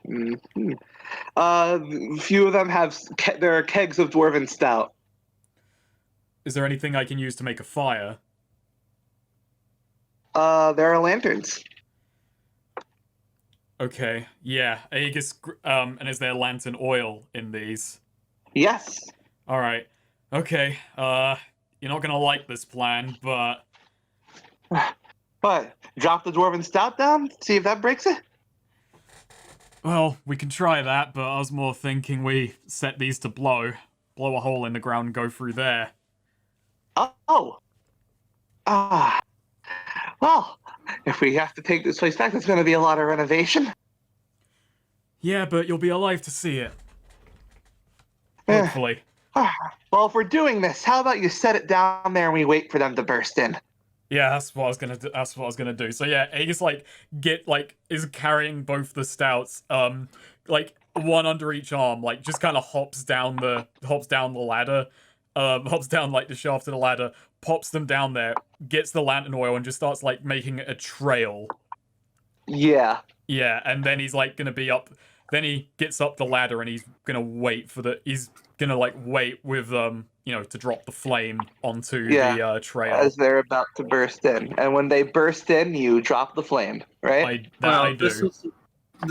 Hmm. Few of them have there are kegs of dwarven stout. Is there anything I can use to make a fire? There are lanterns. Okay, yeah. Aegis, and is there lantern oil in these? Yes. All right. Okay. You're not gonna like this plan, but But drop the dwarven stout down. See if that breaks it. well, we can try that. But I was more thinking we set these to blow a hole in the ground and go through there. Oh. Ah. Well, if we have to take this place back, there's going to be a lot of renovation. Yeah, but you'll be alive to see it. Eh. Hopefully. Well, if we're doing this, how about you set it down there and we wait for them to burst in? Yeah, that's what I was gonna do. That's what I was gonna do. So yeah, Aegis is carrying both the stouts, like one under each arm, like just kind of hops down the ladder, hops down like the shaft of the ladder, pops them down there, gets the lantern oil, and just starts like making a trail. Yeah. Yeah, and then he's like gonna be up. Then he gets up the ladder and he's gonna wait for the. He's gonna like wait with to drop the flame onto the trail. As they're about to burst in, and when they burst in, you drop the flame, right? I do. This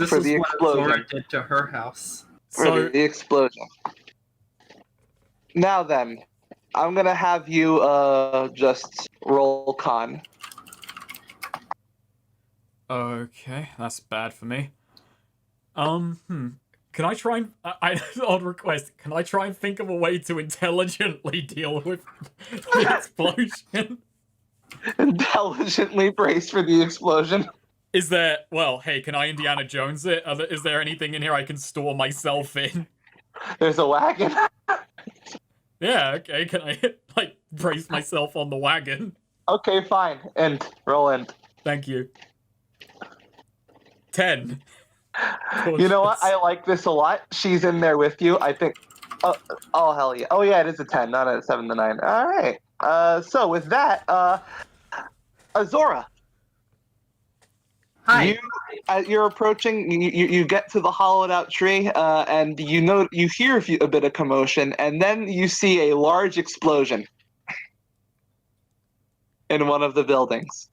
For is the what explosion. Zora did to her house. For the explosion. Now then, I'm gonna have you just roll con. Okay, that's bad for me. Can I try and odd request? Can I try and think of a way to intelligently deal with the explosion? Intelligently brace for the explosion. Is there? Well, hey, can I Indiana Jones it? Is there anything in here I can store myself in? There's a wagon. Yeah. Okay. Can I like brace myself on the wagon? Okay, fine. And roll in. Thank you. 10. You know what? I like this a lot. She's in there with you. I think. Oh hell yeah! Oh yeah, it is a 10, not a 7 to 9. All right. So with that, Azora. Hi. You're approaching. You get to the hollowed out tree, and you hear a bit of commotion, and then you see a large explosion in one of the buildings.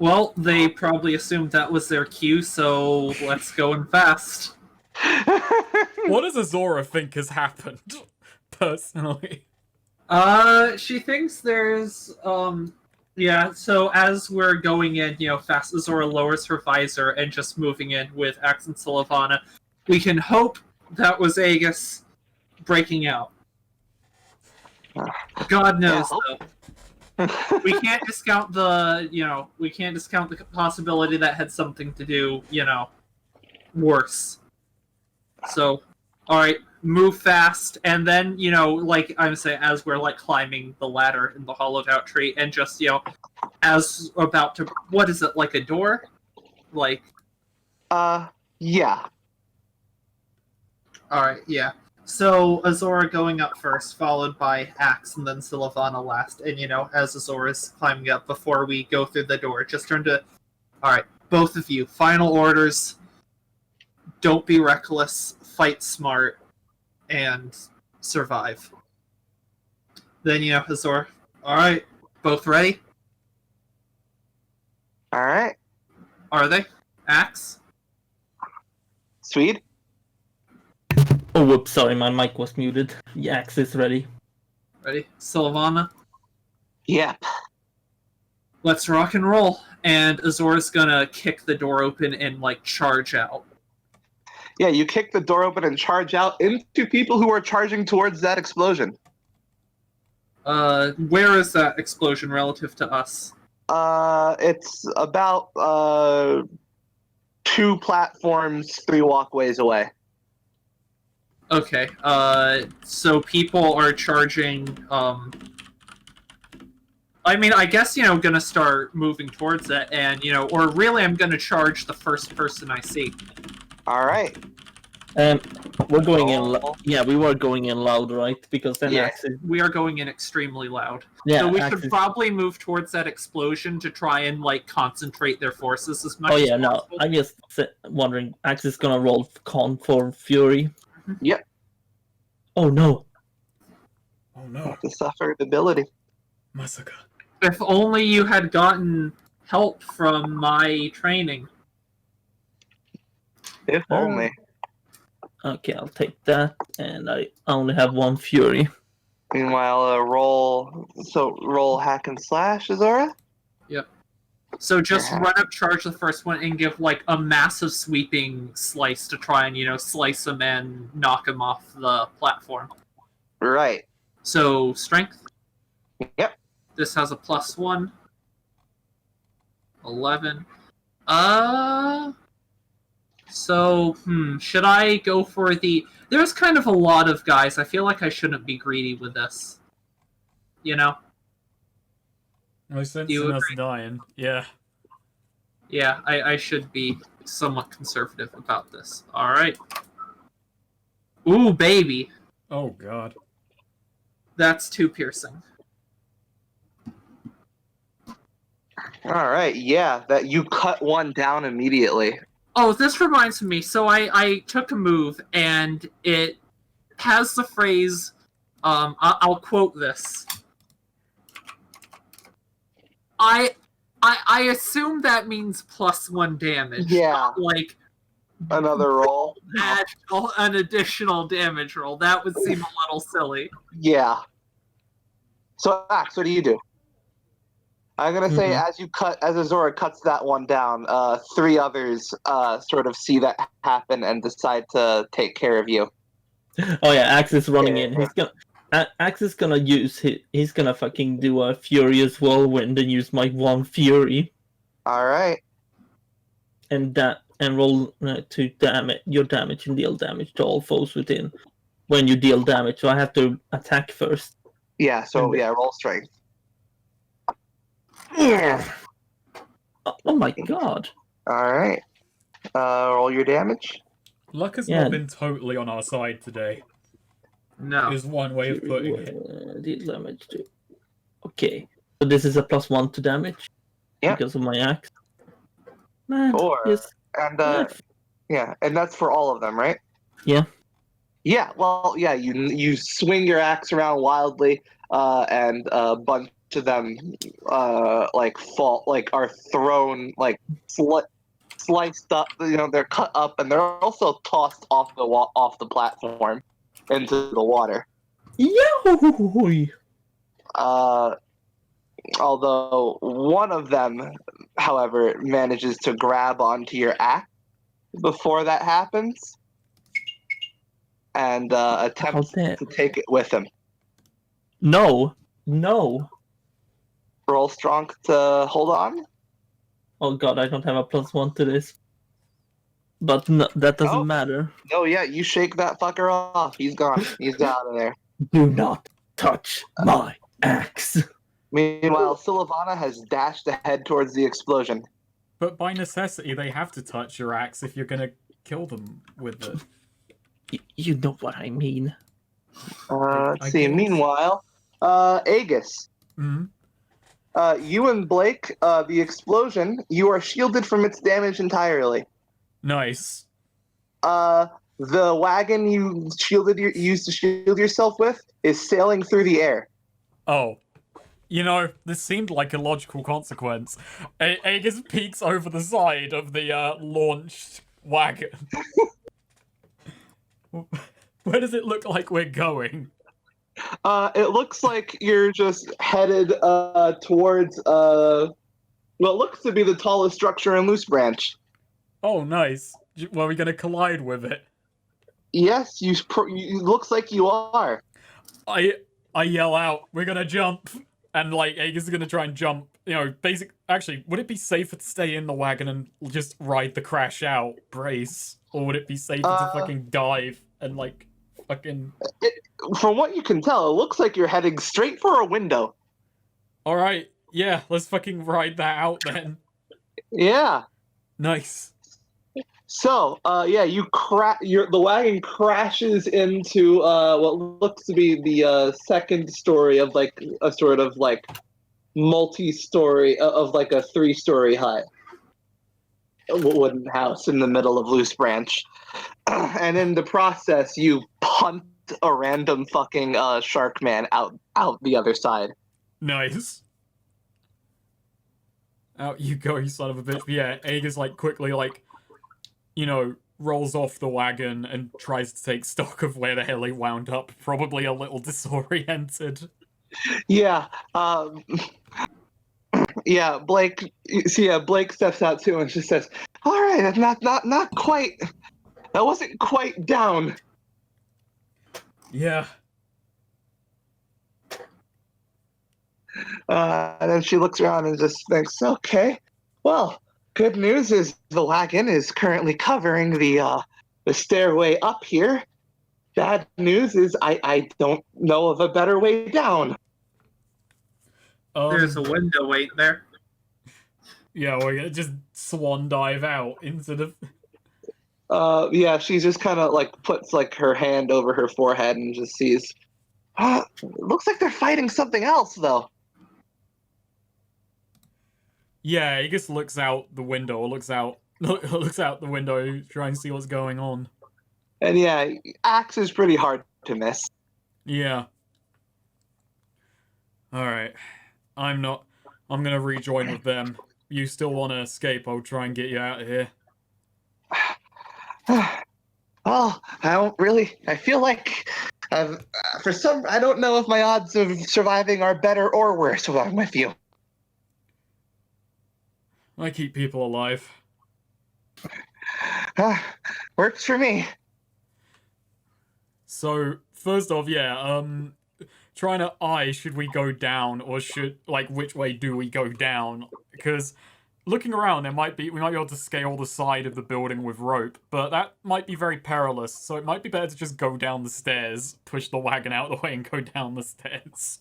Well, they probably assumed that was their cue, so let's go in fast. What does Azora think has happened, personally? She thinks there's, yeah, so as we're going in, fast, Azora lowers her visor and just moving in with Axe and Sylvana. We can hope that was Aegis breaking out. God knows, though. We can't discount the possibility that had something to do, worse. So, alright, move fast, and then, like I'm saying, as we're, climbing the ladder in the hollowed out tree, and just, as about to, what is it, like a door? Yeah. Alright, yeah. So, Azora going up first, followed by Axe, and then Sylvana last. And, as Azora's climbing up, before we go through the door, just turn to... Alright, both of you, final orders. Don't be reckless, fight smart, and survive. Then, Azora, alright, both ready? Alright. Are they? Axe? Swede? Oh, whoops, sorry, my mic was muted. The axe is ready. Ready? Sylvana? Yep. Let's rock and roll. And Azora's gonna kick the door open and, charge out. Yeah, you kick the door open and charge out into people who are charging towards that explosion. Where is that explosion relative to us? It's about 2 platforms, 3 walkways away. Okay, so people are charging, I mean, I guess, gonna start moving towards it, and, or really I'm gonna charge the first person I see. Alright. We're going in. Oh. Yeah, we were going in loud, right? Because then Yeah. Axis. We are going in extremely loud. Yeah, So we Axis. should probably move towards that explosion to try and like concentrate their forces as much Oh as yeah, no. possible. I'm just wondering. Axis gonna roll con for Fury. Yep. Oh no. Oh no, To suffer ability. Massacre. If only you had gotten help from my training. If only. Okay, I'll take that, and I only have one Fury. Meanwhile, roll hack and slash, Azora. So just Yeah. run up, charge the first one, and give like a massive sweeping slice to try and slice him and knock him off the platform. Right. So strength. Yep. This has a +1. 11. So, should I go for the... There's kind of a lot of guys. I feel like I shouldn't be greedy with this. No sense You in us agree? dying. Yeah. Yeah, I should be somewhat conservative about this. Alright. Ooh, baby. Oh god. That's 2 piercing. All right. Yeah, that you cut one down immediately. Oh, this reminds me. So I took a move, and it has the phrase, I'll quote this. I assume that means +1 damage. Yeah. Not like Another roll. add an additional damage roll. That would seem a little silly. Yeah. So, Axe, what do you do? I'm gonna say as Azora cuts that one down, 3 others sort of see that happen and decide to take care of you. Oh yeah, Axis running in. Axis gonna use he's gonna fucking do a furious whirlwind and use my 1 fury All right. and roll to damage your damage and deal damage to all foes within when you deal damage. So I have to attack first. Yeah. So yeah, roll strength. Oh my god. All right. Roll your damage. Luck has Yeah. not been totally on our side today. No. Is one way of putting it. Deal damage to. Okay, so this is a +1 to damage. Yep. Because of my axe. Man, 4. yes. And Yeah. yeah, and that's for all of them, right? Yeah. Yeah. Well, yeah. You swing your axe around wildly, and a bunch of them are thrown sliced up. They're cut up, and they're also tossed off the platform into the water. Yahoo! Although one of them, however, manages to grab onto your axe before that happens and attempts dare- to take it with him. No. Roll strong to hold on. Oh god, I don't have a +1 to this. But no, that doesn't Oh. matter. Oh yeah, you shake that fucker off. He's gone. He's out of there. Do not touch my axe. Meanwhile, Sylvana has dashed ahead towards the explosion. But by necessity, they have to touch your axe if you're gonna kill them with it. You know what I mean. Let's I see. guess. Meanwhile, Aegis. Hmm. You and Blake, the explosion, you are shielded from its damage entirely. Nice. The wagon you used to shield yourself with is sailing through the air. Oh. This seemed like a logical consequence. Aegis peeks over the side of the launched wagon. Where does it look like we're going? It looks like you're just headed towards what looks to be the tallest structure in Loose Branch. Oh, nice. Were we gonna collide with it? Yes, you looks like you are. I yell out, we're gonna jump. And, Aegis is gonna try and jump. Actually, would it be safer to stay in the wagon and just ride the crash out, brace? Or would it be safer to fucking dive and, fucking... From what you can tell, it looks like you're heading straight for a window. Alright, yeah, let's fucking ride that out then. Yeah. Nice. So, the wagon crashes into what looks to be the second story of like a sort of like multi-story of like a 3-story hut, a wooden house in the middle of Loose Branch, and in the process, you punt a random fucking shark man out the other side. Nice. Out you go, you son of a bitch. But yeah, Aegis like quickly like, rolls off the wagon and tries to take stock of where the hell he wound up. Probably a little disoriented. Yeah. Yeah, Blake. Blake steps out too and just says, "All right, not quite. That wasn't quite down." Yeah. And then she looks around and just thinks, "Okay, well, good news is the wagon is currently covering the stairway up here. Bad news is I don't know of a better way down." There's a window wait there. Yeah, we're gonna just swan dive out into the. Yeah, she just kind of like puts like her hand over her forehead and just sees. Looks like they're fighting something else though. Yeah, he just looks out the window, looks out the window, trying to see what's going on. And yeah, Axe is pretty hard to miss. Yeah. Alright. I'm gonna rejoin with them. You still wanna escape, I'll try and get you out of here. Well, I feel like I don't know if my odds of surviving are better or worse while I'm with you. I keep people alive. Works for me. So, first off, yeah, trying to should we go down, or which way do we go down? Because looking around, we might be able to scale the side of the building with rope, but that might be very perilous, so it might be better to just go down the stairs, push the wagon out of the way, and go down the stairs.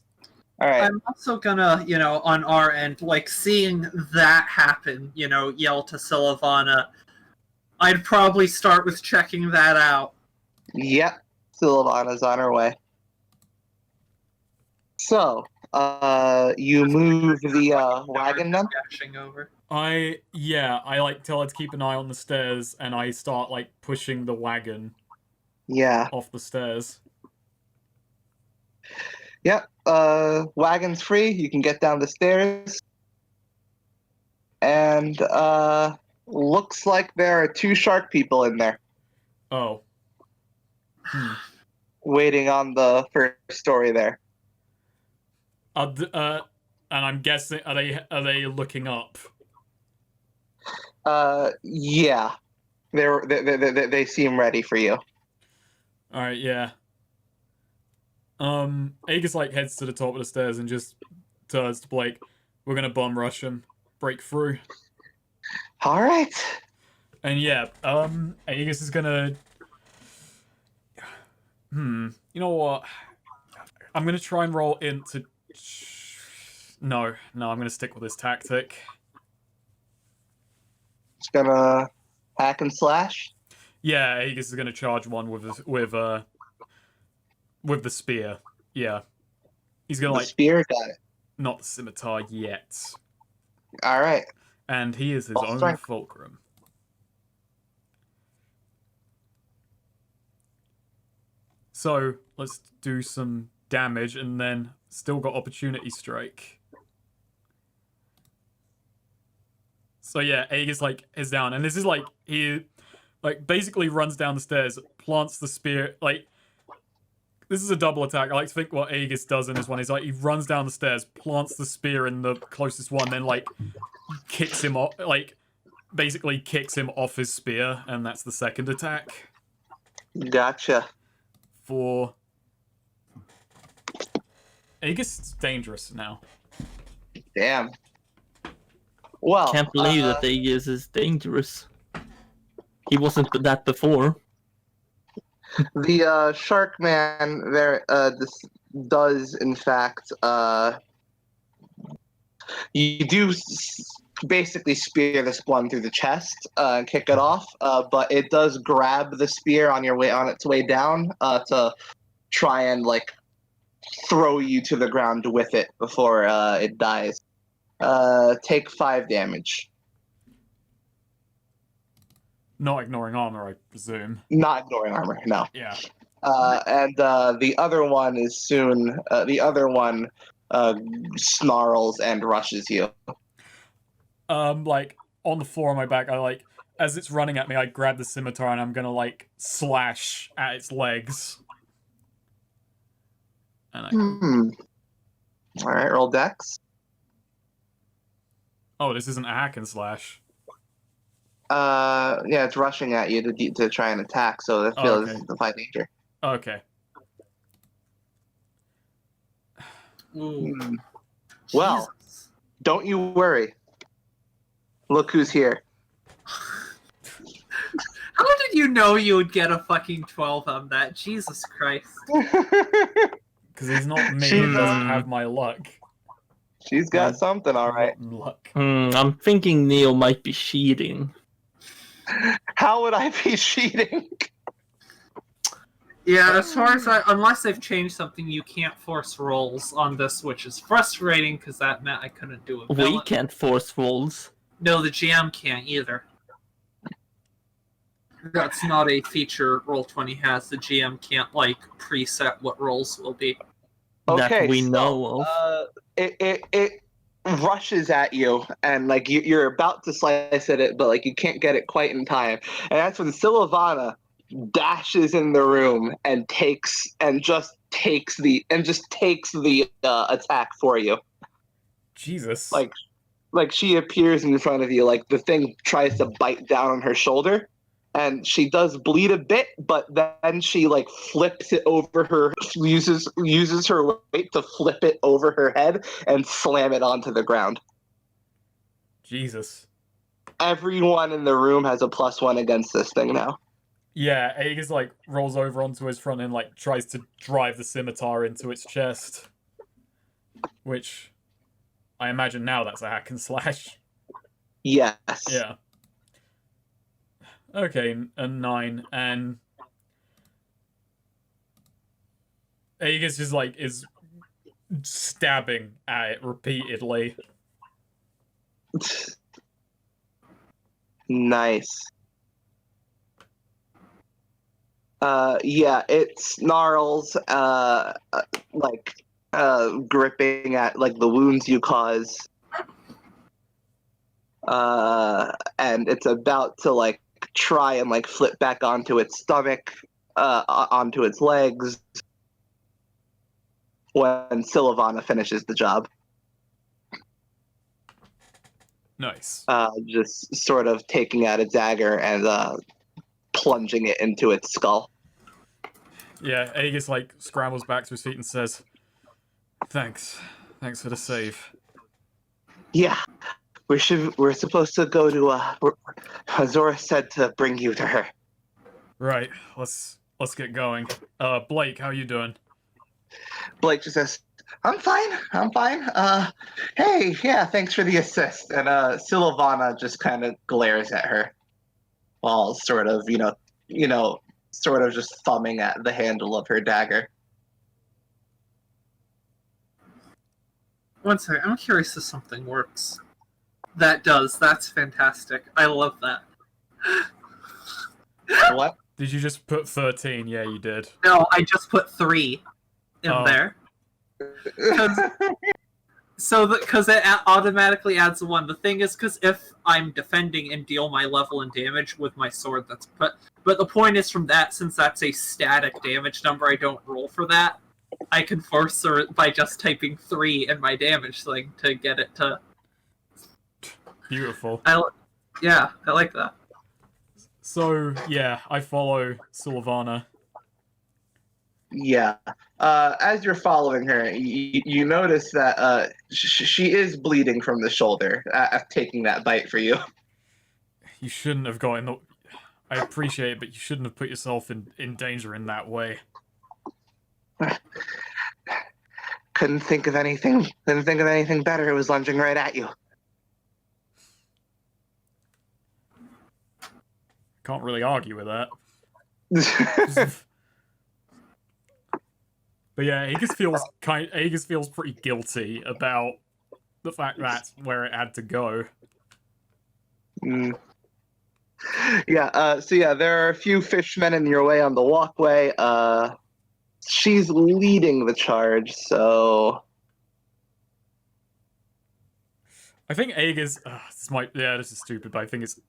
All right. I'm also gonna, on our end, like, seeing that happen, yell to Sylvana. I'd probably start with checking that out. Yep. Sylvana's on her way. So, you move the wagon then? Dashing over. I like tell her to keep an eye on the stairs, and I start like pushing the wagon off the stairs. Yep. Wagon's free. You can get down the stairs. And looks like there are 2 shark people in there. Oh. Waiting on the first story there. And I'm guessing are they looking up? Yeah. They seem ready for you. All right, yeah. Aegis like heads to the top of the stairs and just turns to Blake. We're gonna bum rush him, break through. All right. And yeah, Aegis is gonna. You know what? I'm gonna try and roll into. No, I'm gonna stick with this tactic. It's gonna hack and slash. Yeah, Aegis is gonna charge one with the spear. Yeah, he's gonna The spear, got it. not the scimitar yet. All right. And he is his own strength. fulcrum. So let's do some damage, and then still got opportunity strike. So yeah, Aegis like is down, and this is like he like basically runs down the stairs, plants the spear. Like this is a double attack. I like to think what Aegis does in this one is like he runs down the stairs, plants the spear in the closest one, then like kicks him off, like basically kicks him off his spear, and that's the second attack. Gotcha. For Aegis is dangerous now. Damn. Well, Can't believe that Aegis is dangerous. He wasn't that before. The shark man there this does in fact you do basically spear this one through the chest, kick it off. But it does grab the spear on its way down to try and like throw you to the ground with it before it dies. Take 5 damage. Not ignoring armor, I presume. Not ignoring armor, no. Yeah. And the other one is soon. The other one snarls and rushes you. Like on the floor on my back, I like as it's running at me, I grab the scimitar and I'm gonna like slash at its legs. And All right, roll dex. Oh, this isn't a hack and slash. Yeah, it's rushing at you to try and attack, so it feels okay. defy danger. Okay. Ooh. Well, Jesus. don't you worry. Look who's here. How did you know you would get a fucking 12 on that? Jesus Christ. Because he's not me. He doesn't have my luck. She's got something, all right. Luck. I'm thinking Neo might be cheating. How would I be cheating? Yeah, as far as unless they've changed something, you can't force rolls on this, which is frustrating because that meant I couldn't do it. We can't force rolls. No, the GM can't either. That's not a feature Roll20 has. The GM can't like preset what rolls will be. Okay, that we so, know of. It rushes at you, and like you're about to slice at it, but like you can't get it quite in time. And that's when Sylvana dashes in the room and takes the attack for you. Jesus. Like she appears in front of you, like the thing tries to bite down on her shoulder, and she does bleed a bit, but then she like flips it over her, uses her weight to flip it over her head and slam it onto the ground. Jesus. Everyone in the room has a +1 against this thing now. Yeah, Aegis like rolls over onto his front and like tries to drive the scimitar into its chest. Which I imagine now that's a hack and slash. Yes. Yeah. Okay, a 9, and Aegis just like is stabbing at it repeatedly. Nice. Yeah, it snarls, gripping at like the wounds you cause, and it's about to like try and like flip back onto its stomach, onto its legs, when Sylvana finishes the job. Nice. Just sort of taking out a dagger and plunging it into its skull. Yeah, Aegis like scrambles back to his feet and says, Thanks for the save." Yeah, we're supposed to go to Azora said to bring you to her. Right, let's get going. Blake, how you doing? Blake just says, I'm fine. Hey, yeah, thanks for the assist. And Sylvana just kind of glares at her while sort of, sort of just thumbing at the handle of her dagger. One second, I'm curious if something works. That does. That's fantastic. I love that. What? Did you just put 13? Yeah, you did. No, I just put 3 in there. Because it automatically adds a 1. The thing is, because if I'm defending and deal my level and damage with my sword, that's but the point is from that, since that's a static damage number, I don't roll for that. I can force her by just typing 3 in my damage thing to get it to. Beautiful. I like that. So yeah, I follow Sylvana. Yeah. As you're following her, you notice that she is bleeding from the shoulder after taking that bite for you. You shouldn't have gotten the... I appreciate it, but you shouldn't have put yourself in danger in that way. Couldn't think of anything better. It was lunging right at you. Can't really argue with that. But yeah, Aegis feels pretty guilty about the fact that's where it had to go. Mm. Yeah, so yeah, there are a few fishmen in your way on the walkway. She's leading the charge, so I think Aegis. This is stupid, but I think it's.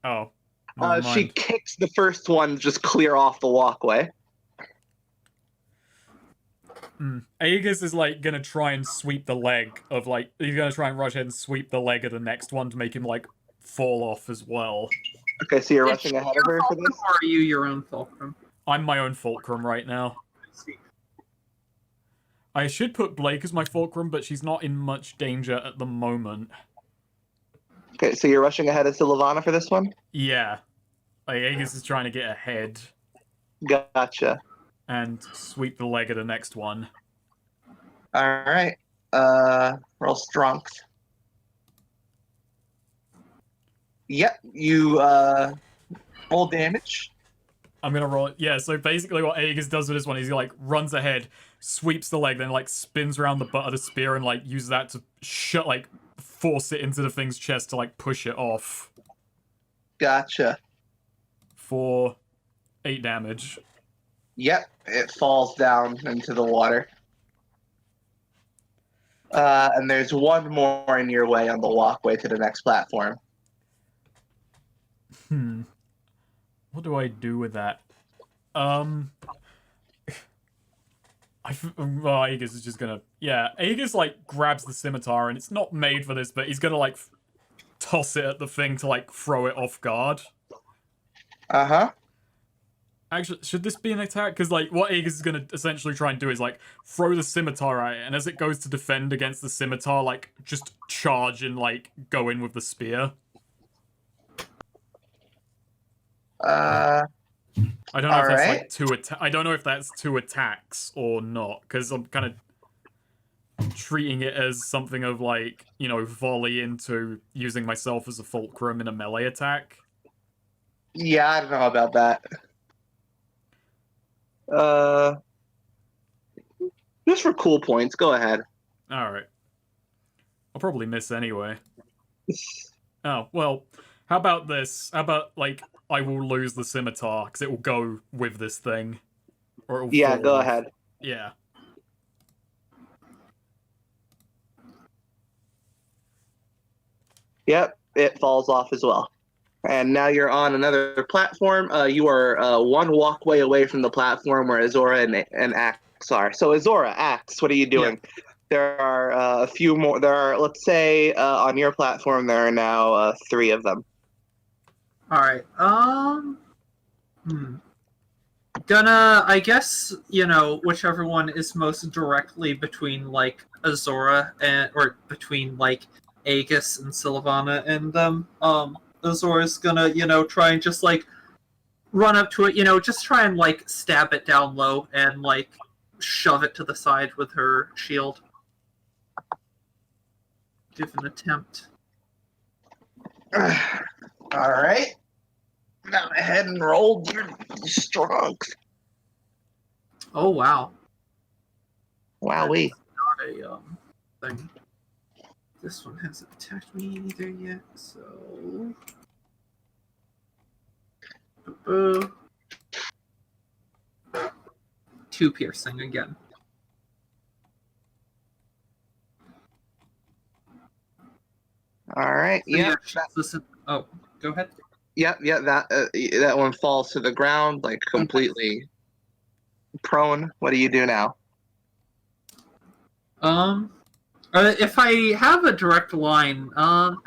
Oh, never she mind. kicks the first one just clear off the walkway. Aegis is like gonna try and sweep the leg of like he's gonna try and rush ahead and sweep the leg of the next one to make him like fall off as well. Okay, so you're rushing ahead of her for this? Or are you your own fulcrum? I'm my own fulcrum right now. I should put Blake as my fulcrum, but she's not in much danger at the moment. Okay, so you're rushing ahead of Sylvana for this one? Yeah. Like, Aegis is trying to get ahead Gotcha. and sweep the leg of the next one. Alright. Roll strength. Yep, you roll damage. I'm gonna roll it. Yeah, so basically what Aegis does with this one is he like runs ahead, sweeps the leg, then like spins around the butt of the spear and like uses that to force it into the thing's chest to like push it off. Gotcha. For 8 damage. Yep, it falls down into the water. And there's one more in your way on the walkway to the next platform. What do I do with that? Aegis is just gonna... Yeah, Aegis, like, grabs the scimitar, and it's not made for this, but he's gonna, like, toss it at the thing to, like, throw it off guard. Uh-huh. Actually, should this be an attack? Because, like, what Aegis is gonna essentially try and do is, like, throw the scimitar at it, and as it goes to defend against the scimitar, like, just charge and, like, go in with the spear. I don't know if that's like two I don't know if that's 2 attacks or not, because I'm kind of treating it as something of like, you know, volley into using myself as a fulcrum in a melee attack. Yeah, I don't know about that. Just for cool points, go ahead. Alright. I'll probably miss anyway. Oh, well, how about this? How about, like, I will lose the scimitar, because it will go with this thing. Or it will Yeah, fall go off. ahead. Yeah. Yep, it falls off as well. And now you're on another platform. You are one walkway away from the platform where Azora and Axe are. So Azora, Axe, what are you doing? Yeah. There are a few more. There are, let's say, on your platform, there are now 3 of them. All right. Gonna, I guess, you know, whichever one is most directly between, like, Azora or between, like, Aegis and Sylvana and them. Azora's gonna, you know, try and just, like, run up to it, you know, just try and, like, stab it down low and, like, shove it to the side with her shield. Give an attempt. Alright. Now ahead and roll your strength. Oh, wow. Wowee. That's not a, thing. This one hasn't attacked me either yet, so... 2 piercing again. Alright, So yeah. Listen. Oh, go ahead. Yep, that one falls to the ground, like, completely prone. What do you do now? If I have a direct line,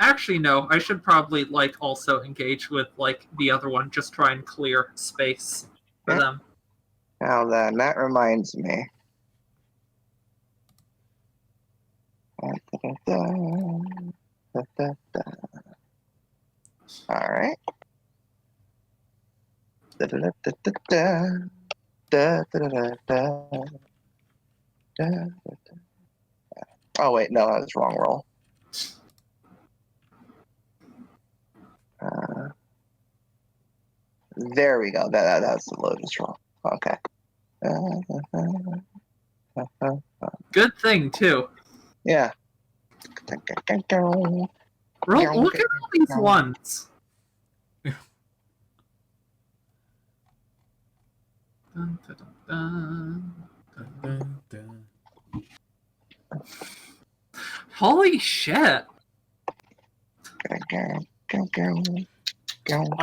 actually no, I should probably, like, also engage with, like, the other one, just try and clear space for them. Now then, that reminds me. Alright. Oh wait, no, that was the wrong roll. There we go. That's the lotus roll. Okay. Good thing too. Yeah. Look at all these ones. Dun, dun, dun, dun. Dun, dun. Holy shit! I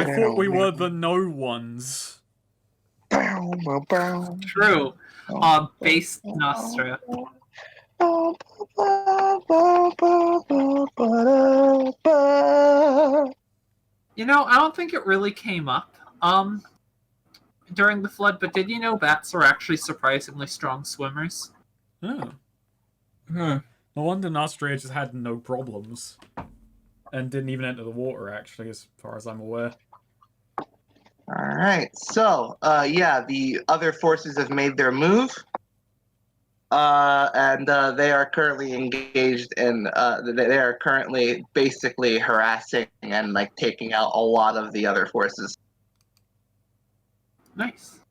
thought we were the no ones. True. Base Nostra. You know, I don't think it really came up during the flood, but did you know bats are actually surprisingly strong swimmers? Oh. Hmm. No wonder Nostria just had no problems. And didn't even enter the water, actually, as far as I'm aware. Alright, so, yeah, the other forces have made their move. And they are currently engaged in, they are currently basically harassing and, like, taking out a lot of the other forces. Nice.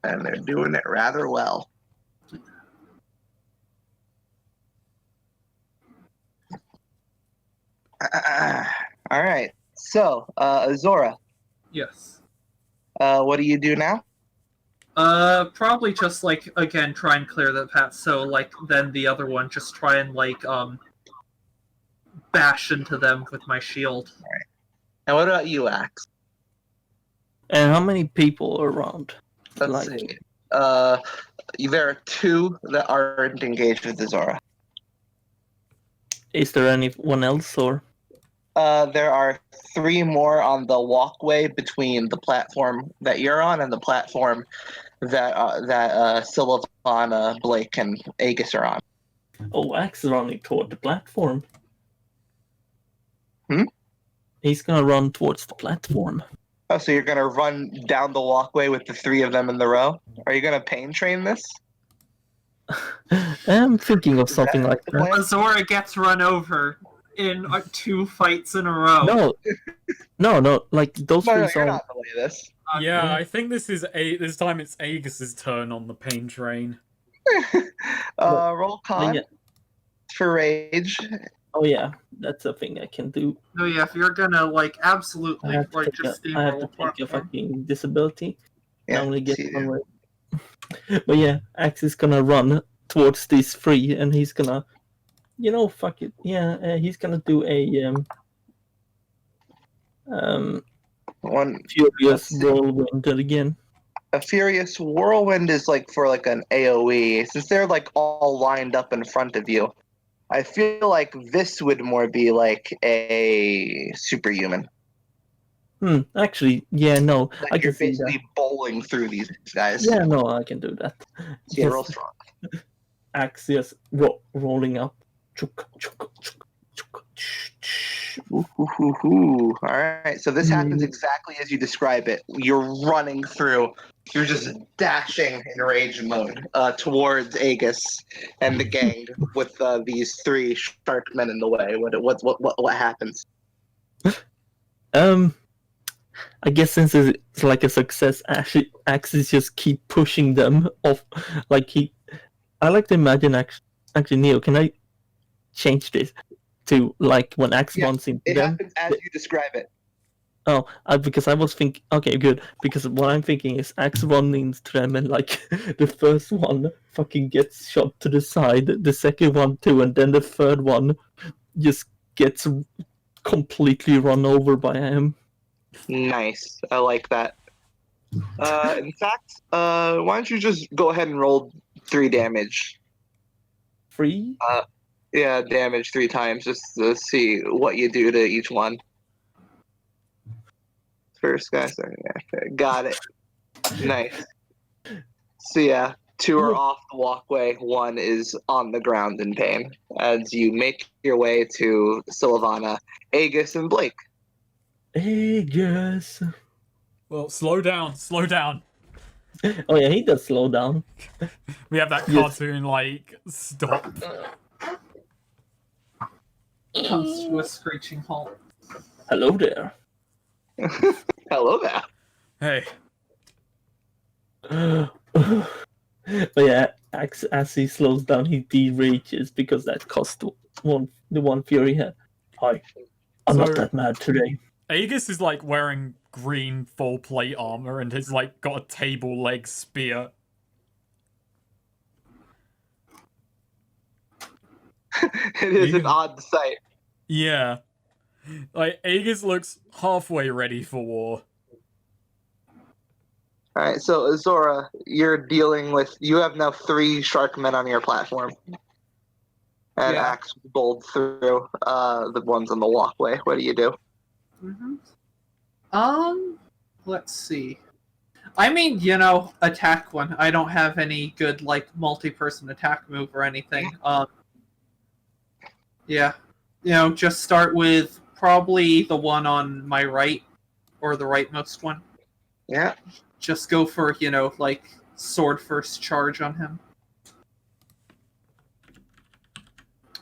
And they're doing it rather well. Alright, so, Azora, Yes. what do you do now? Probably just, like, again, try and clear the path, so, like, then the other one, just try and, like, bash into them with my shield. And what about you, Axe? And how many people are around? Let's Like- see. There are 2 that aren't engaged with Azora. Is there anyone else, or? There are 3 more on the walkway between the platform that you're on and the platform that Sylvan, Blake, and Aegis are on. Oh, Axe is running toward the platform. Hmm? He's gonna run towards the platform. Oh, so you're gonna run down the walkway with the 3 of them in the row? Are you gonna pain train this? I'm thinking of something like the that. plan? Azora gets run over in 2 fights in a row. No, like those No, three you're are. not the way this. Yeah, I think this time it's Aegis's turn on the pain train. Roll con Yeah. for rage. Oh yeah, that's a thing I can do. No, yeah, if you're gonna, like, I absolutely, have to like, take just a, I have steamroll to a take a platform. fucking disability. Yeah, I only get so you one do. way. But yeah, Axe is gonna run towards these 3, and he's gonna, fuck it. Yeah, he's gonna do a One furious Let's see. whirlwind again. A furious whirlwind is like for like an AoE. Since they're like all lined up in front of you, I feel like this would more be like a superhuman. Actually, yeah, no, Like I you're can see that. basically bowling through these guys. Yeah, no, I can do that. Yeah, real strong. Axe just rolling up. Chuk, chuk, chuk, chuk, Ooh. All right. So this happens exactly as you describe it. You're running through. You're just dashing in rage mode towards Aegis and the gang with these 3 shark men in the way. What happens? I guess since it's like a success, Axis just keep pushing them off. Like I like to imagine actually, Neo, can I change this to like when Axe runs into It them? happens as you describe it. Oh, because I was thinking. Okay, good. Because what I'm thinking is Axe running into them, and like the first one fucking gets shot to the side, the second one too, and then the third one just gets completely run over by him. Nice. I like that. In fact, why don't you just go ahead and roll 3 damage? 3? Yeah, damage 3 times just to see what you do to each one. First guy, second guy. Okay, got it. Nice. So yeah, 2 are off the walkway, 1 is on the ground in pain. As you make your way to Sylvana, Aegis, and Blake. Aegis. Well, slow down. Oh yeah, he does slow down. We have that Yes. cartoon, like, stop. Comes to a screeching halt. Hello there. Hello there. Hey. But yeah, as he slows down, he derages because that cost the one fury had. Hi, I'm So- not that mad today. Aegis is like wearing green full plate armor and has like got a table leg spear. It is an odd sight. Yeah. Like, Aegis looks halfway ready for war. All right, so Zora, you're dealing with. You have now 3 shark men on your platform, and Yeah. Axe bowled through the ones on the walkway. What do you do? Let's see. I mean, attack one. I don't have any good like multi-person attack move or anything. Yeah. Just start with probably the one on my right, or the rightmost one. Yeah. Just go for, like sword first charge on him.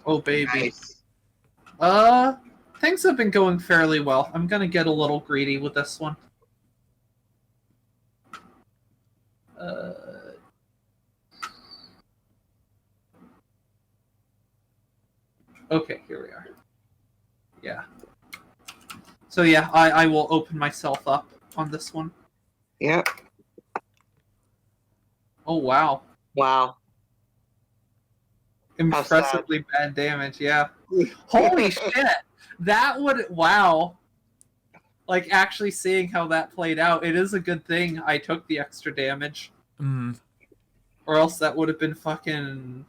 Oh baby. Nice. Things have been going fairly well. I'm gonna get a little greedy with this one. Okay, here we are. Yeah. So yeah, I will open myself up on this one. Yeah. Oh wow. Wow. Impressively bad damage, yeah. Holy shit! That would... Wow. Like, actually seeing how that played out, it is a good thing I took the extra damage. Or else that would have been fucking...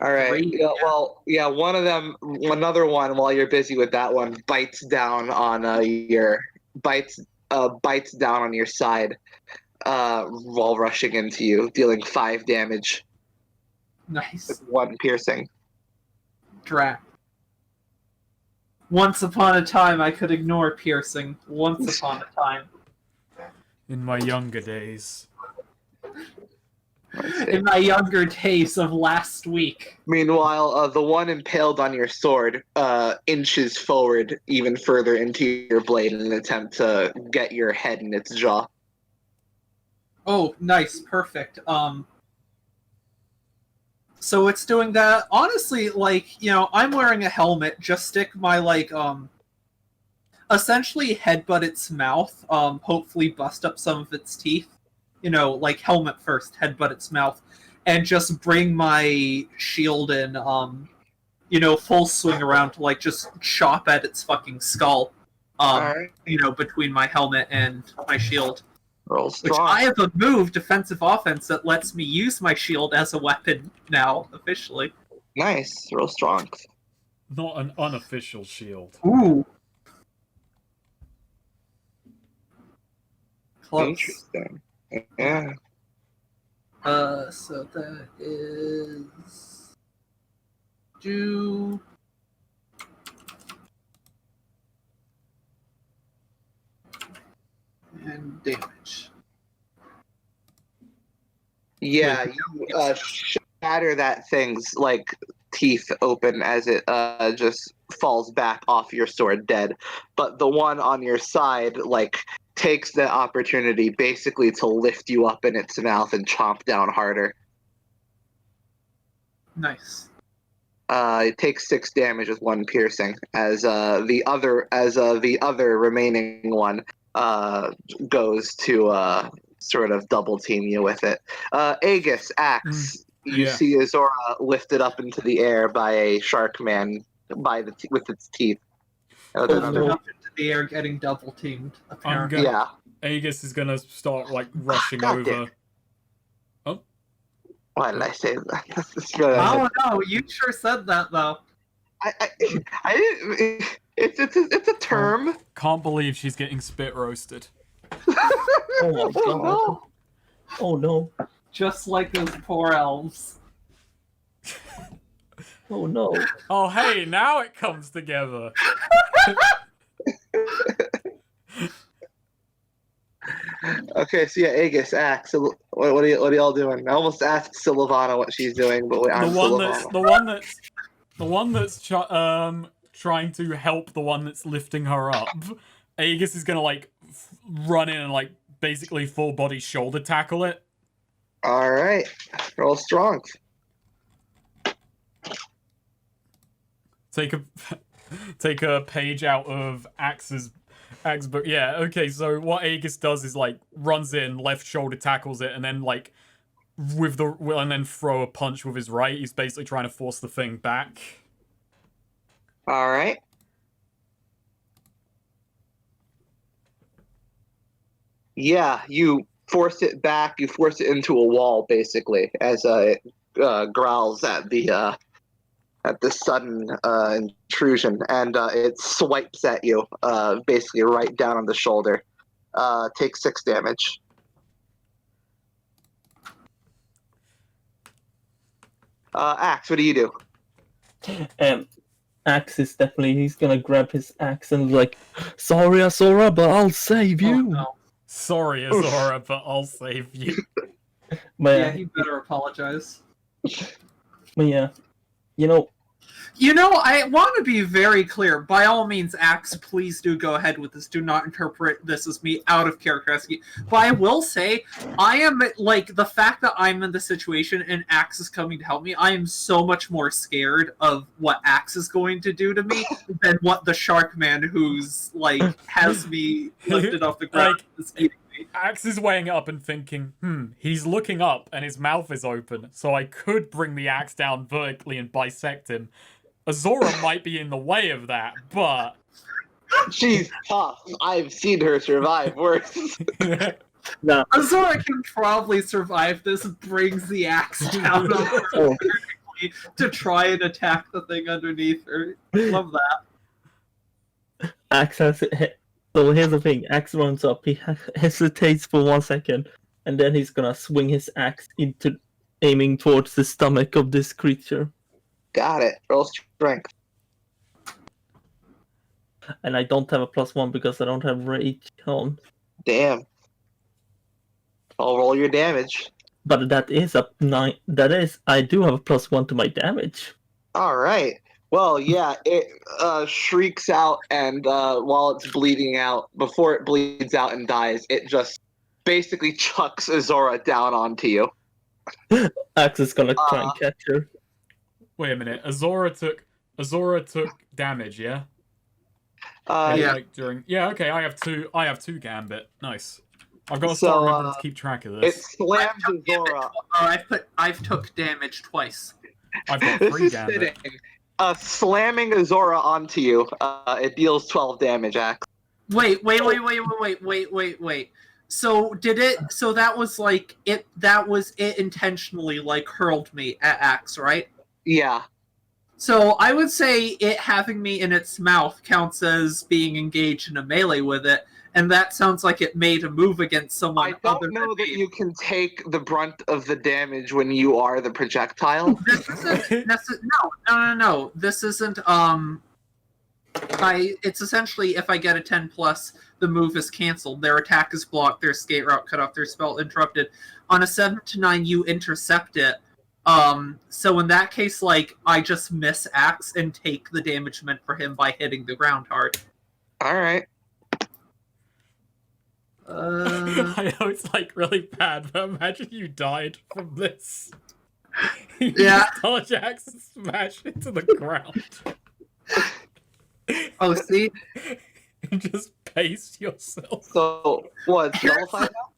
All right. Great, Yeah, yeah. well, yeah. One of them, another one, while you're busy with that one, bites down on bites down on your side, while rushing into you, dealing 5 damage Nice. with 1 piercing. Drat. Once upon a time, I could ignore piercing. Once upon a time. In my younger days. In my younger days of last week. Meanwhile, the one impaled on your sword inches forward even further into your blade in an attempt to get your head in its jaw. Oh, nice. Perfect. So it's doing that. Honestly, I'm wearing a helmet. Just stick my, essentially headbutt its mouth. Hopefully bust up some of its teeth. Helmet first, headbutt its mouth. And just bring my shield in, full swing around to, just chop at its fucking skull. Alright. Between my helmet and my shield. Roll Which strong. I have a move, defensive offense, that lets me use my shield as a weapon now, officially. Nice. Roll strong. Not an unofficial shield. Ooh. Close. Interesting. Yeah. So that is... Do... And damage. Yeah, you shatter that thing's teeth open as it just falls back off your sword dead. But the one on your side takes the opportunity basically to lift you up in its mouth and chomp down harder. Nice. It takes 6 damage with 1 piercing as the other remaining one goes to sort of double team you with it. Aegis, Axe, you yeah. see Azora lifted up into the air by a shark man with its teeth. Lifted up into the air, getting double teamed. Apparently. Yeah. Aegis is gonna start rushing God over. damn. Oh, Why did I say that? I don't know. You sure said that though. I didn't. It's a term. can't believe she's getting spit roasted. Oh my god. No. Oh no. Just like those poor elves. Oh no. Oh hey, now it comes together. Okay, so yeah, Aegis, Axe. What are y'all doing? I almost asked Sylvana what she's doing, but wait, I'm Sylvana. The one that's trying to help the one that's lifting her up. Aegis is gonna run in and like basically full body shoulder tackle it. All right, roll strong. Take a page out of Axe's book. Yeah, okay, so what Aegis does is like runs in, left shoulder tackles it, and then like and then throw a punch with his right. He's basically trying to force the thing back. All right. Yeah, you force it back. You force it into a wall, basically, as it growls at the sudden intrusion, and it swipes at you, basically right down on the shoulder. Take 6 damage. Axe, what do you do? Axe is definitely, he's gonna grab his axe and like, sorry Azora, but I'll save you. Oh, no. Sorry, Azora, but I'll save you. But Yeah, he better apologize. But yeah, you know, I want to be very clear. By all means, Axe, please do go ahead with this. Do not interpret this as me out of character. But I will say, I am, like, the fact that I'm in the situation and Axe is coming to help me, I am so much more scared of what Axe is going to do to me than what the shark man who's, like, has me lifted off the ground is eating me. Axe is weighing it up and thinking, he's looking up and his mouth is open, so I could bring the axe down vertically and bisect him. Azora might be in the way of that, but... She's tough. I've seen her survive worse. nah. Azora can probably survive this and brings the axe down to try and attack the thing underneath her. Love that. Axe has it. So here's the thing, Axe runs up, he hesitates for 1 second, and then he's gonna swing his axe into aiming towards the stomach of this creature. Got it. Roll strength. And I don't have a +1 because I don't have rage on. Damn. I'll roll your damage. But that is a 9. That is, I do have a +1 to my damage. All right. Well, yeah, it shrieks out, and while it's bleeding out, before it bleeds out and dies, it just basically chucks Azora down onto you. Axe is gonna try and catch her. Wait a minute, Azora took damage, yeah? Yeah. Like okay, I have two Gambit. Nice. I've got to start remembering to keep track of this. It slams Azora. I've took damage twice. I've got This 3 is Gambit. fitting. Slamming Azora onto you, it deals 12 damage, Axe. Wait. So that was like it. That was it intentionally like hurled me at Axe, right? Yeah. So I would say it having me in its mouth counts as being engaged in a melee with it, and that sounds like it made a move against someone. I don't know that you can take the brunt of the damage when you are the projectile. No. This isn't. It's essentially if I get a 10+, the move is canceled. Their attack is blocked. Their escape route cut off. Their spell interrupted. On a 7 to 9, you intercept it. So in that case, like, I just miss Axe and take the damage meant for him by hitting the ground hard. Alright. I know it's like really bad, but imagine you died from this. You Yeah. dodge axe and smash into the ground. Oh, see? And just pace yourself. So, what, it's nullified now?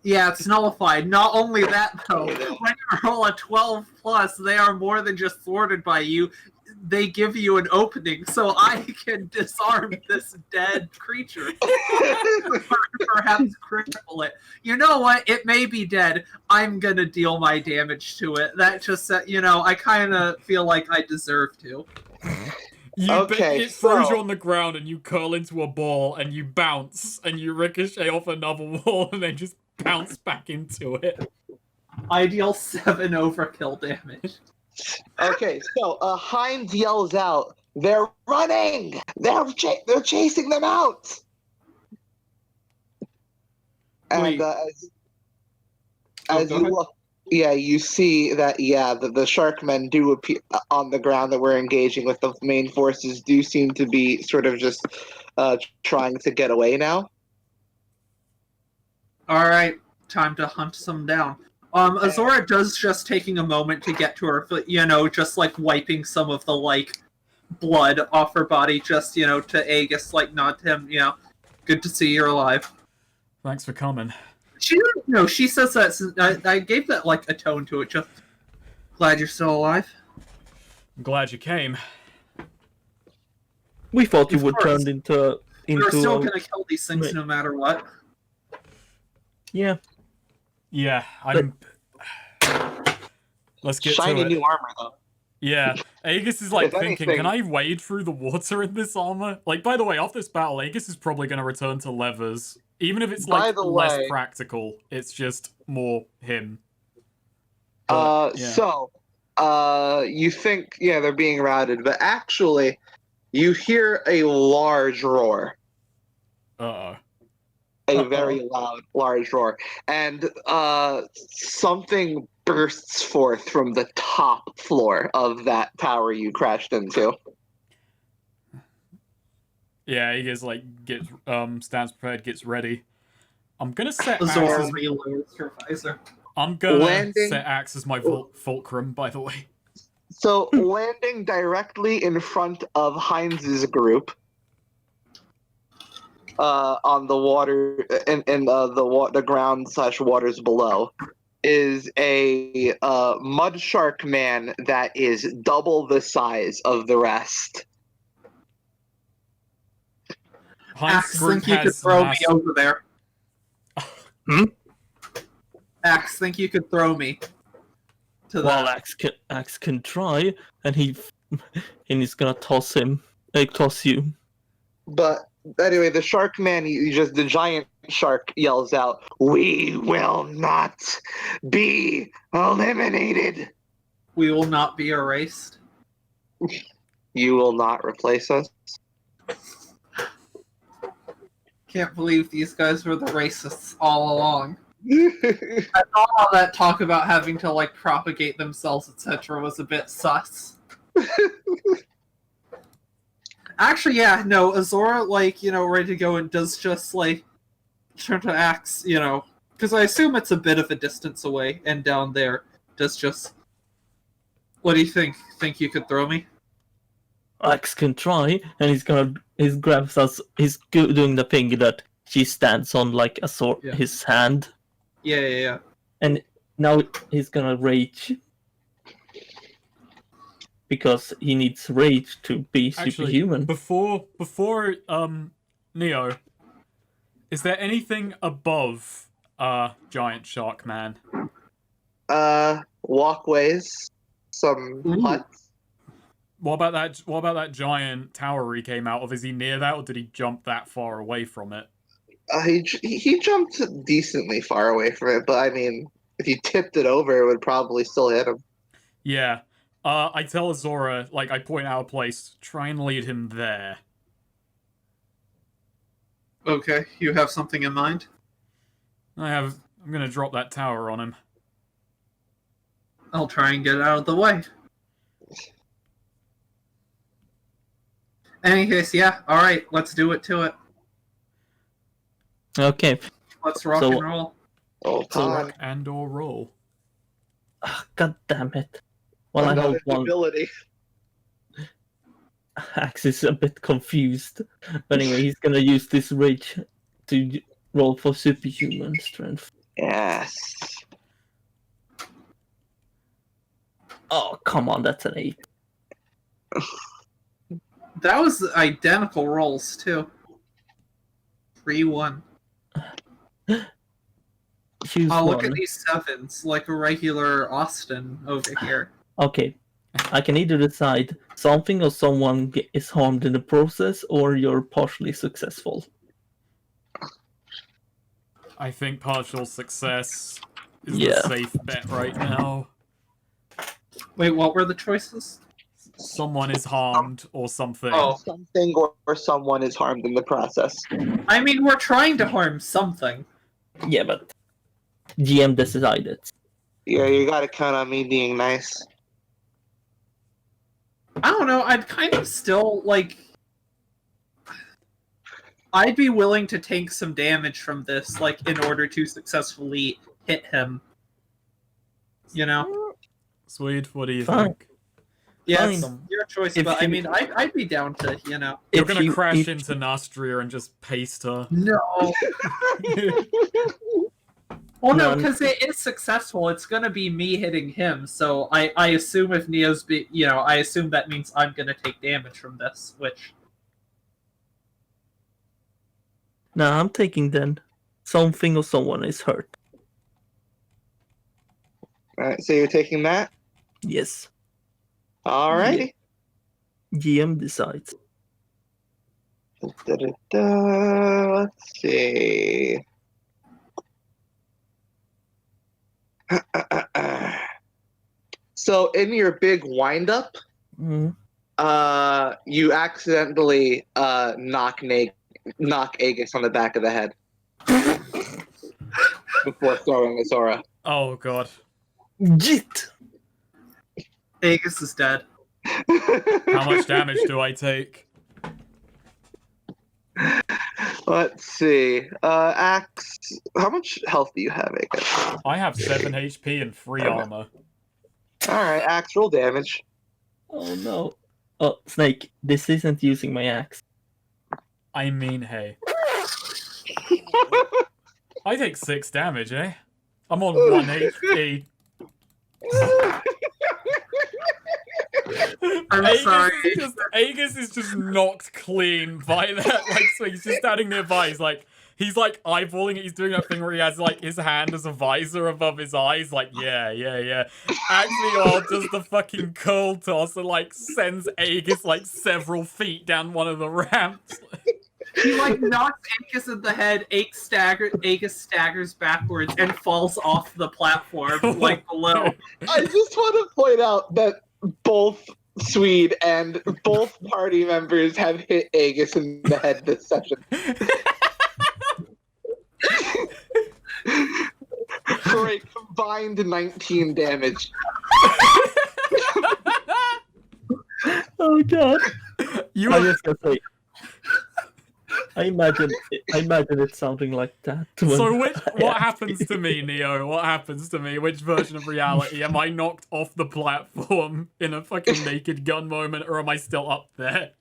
Yeah, it's nullified. Not only that, though, when you roll a 12+, they are more than just thwarted by you. They give you an opening, so I can disarm this dead creature. Perhaps cripple it. You know what? It may be dead. I'm gonna deal my damage to it. That just, I kind of feel like I deserve to. It throws you on the ground and you curl into a ball and you bounce and you ricochet off another wall and then just bounce back into it. I deal 7 overkill damage. Okay, so Hines yells out, "They're running! They're chasing them out!" And Wait. as you look, you see that the sharkmen do appear on the ground that we're engaging with. The main forces do seem to be sort of just trying to get away now. All right, time to hunt some down. Azora does just taking a moment to get to her, just like wiping some of the like blood off her body, just to Aegis, like nod to him, good to see you're alive. Thanks for coming. She she says that. I gave that like a tone to it. Just glad you're still alive. I'm glad you came. We thought you Of would course. turn into. We're still gonna kill these things no matter what. Yeah. Yeah, I'm. Let's get Shiny to it. new armor though. Yeah, Aegis is like If thinking, anything- can I wade through the water in this armor? Like, by the way, after this battle, Aegis is probably going to return to levers. Even if it's By like the less way- practical, it's just more him. But, yeah. So, you think they're being routed, but actually, you hear a large roar. Uh-oh. A very loud, large roar. And something bursts forth from the top floor of that tower you crashed into. Yeah, Aegis like gets stands prepared, gets ready. I'm gonna set Azora Axe. reloads her visor. I'm gonna Landing- set Axe as my fulcrum, by the way. So, landing directly in front of Heinz's group, on the water in the ground / waters below, is a mud shark man that is double the size of the rest. Heinz Axe, group think you could has throw mass- me over there. Hmm? Axe, think you could throw me to Well, that. Axe can try, and he's gonna toss you. But anyway, the shark man, the giant shark yells out, "We will not be eliminated. We will not be erased. You will not replace us." Can't believe these guys were the racists all along. I thought all that talk about having to like propagate themselves, etc., was a bit sus. Actually, yeah, no, Azora, ready to go and does just like turn to Axe, because I assume it's a bit of a distance away, and down there does just. What do you think? Think you could throw me? Axe can try, and he's grabs us. He's doing the thing that she stands on like a sword, Yeah. his hand. Yeah. And now he's gonna rage. Because he needs rage to be Actually, superhuman. Before Neo, is there anything above Giant Shark Man? Walkways, some Ooh. huts. What about that giant tower he came out of? Is he near that, or did he jump that far away from it? He jumped decently far away from it, but I mean, if you tipped it over, it would probably still hit him. Yeah. I tell Azora, I point out a place, try and lead him there. Okay, you have something in mind? I'm gonna drop that tower on him. I'll try and get it out of the way. Any case, yeah, alright, let's do it to it. Okay. Let's rock So- and roll. Oh, So- God. Rock and or roll. God damn it. Well, I Another hope one ability. Axe is a bit confused. But anyway, he's gonna use this rage to roll for superhuman strength. Yes. Oh, come on, that's an 8. That was identical rolls, too. 3-1. Choose Oh, look one. at these sevens, like a regular Austin over here. Okay, I can either decide something or someone is harmed in the process, or you're partially successful. I think partial success is Yeah. the safe bet right now. Wait, what were the choices? Someone is harmed or something. Oh. Something or someone is harmed in the process. I mean, we're trying to harm something. Yeah, but GM decided. Yeah, you gotta count on me being nice. I don't know. I'd kind of still like. I'd be willing to take some damage from this, like in order to successfully hit him. You know? Swede, what do you Fine. think? Yeah, Fine. it's your choice, If but I you- mean, I'd be down to, you know. You're If gonna you- crash if- into Nastria and just paste her. No. Well, no, None. because it is successful. It's gonna be me hitting him. So I assume if Neo's I assume that means I'm gonna take damage from this. Which Nah, I'm taking then. Something or someone is hurt. Alright, so you're taking that? Yes. Alrighty. GM decides. Let's see. So in your big windup, Mm. you accidentally knock Aegis on the back of the head before throwing his aura. Oh god. Jit! Aegis is dead. How much damage do I take? Let's see. Axe. How much health do you have, Aegis? I have 7 HP and 3 armor. Alright, Axe, roll damage. Oh no. Oh, Snake, this isn't using my axe. I mean, hey. I take 6 damage, eh? I'm on 1 HP. I'm sorry. Aegis is just knocked clean by that. Like, so he's just standing nearby. He's like eyeballing it. He's doing that thing where he has like his hand as a visor above his eyes. Like, yeah. Actually, does the fucking curl toss and like sends Aegis like several feet down one of the ramps. He like knocks Aegis in the head. Aegis staggers backwards and falls off the platform like below. I just want to point out that both Swede and both party members have hit Aegis in the head this session. For a combined 19 damage. Oh god. You I are was gonna say. I imagine it sounding like that. So when what happens to me, Neo? What happens to me? Which version of reality? Am I knocked off the platform in a fucking Naked Gun moment, or am I still up there?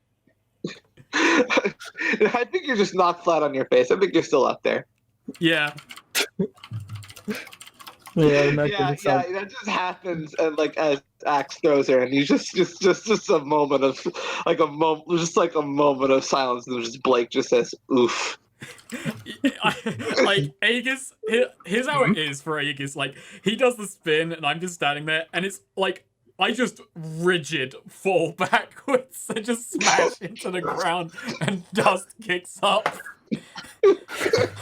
I think you're just knocked flat on your face. I think you're still up there. Yeah. Yeah, I imagine Yeah, it sounds. that just happens, and like as Axe throws her, and you just a moment of like a moment of silence, and just Blake just says, "Oof." Like Aegis, here's how it is for Aegis. Like he does the spin, and I'm just standing there, and it's like I just rigid fall backwards and just smash into the ground, and dust kicks up.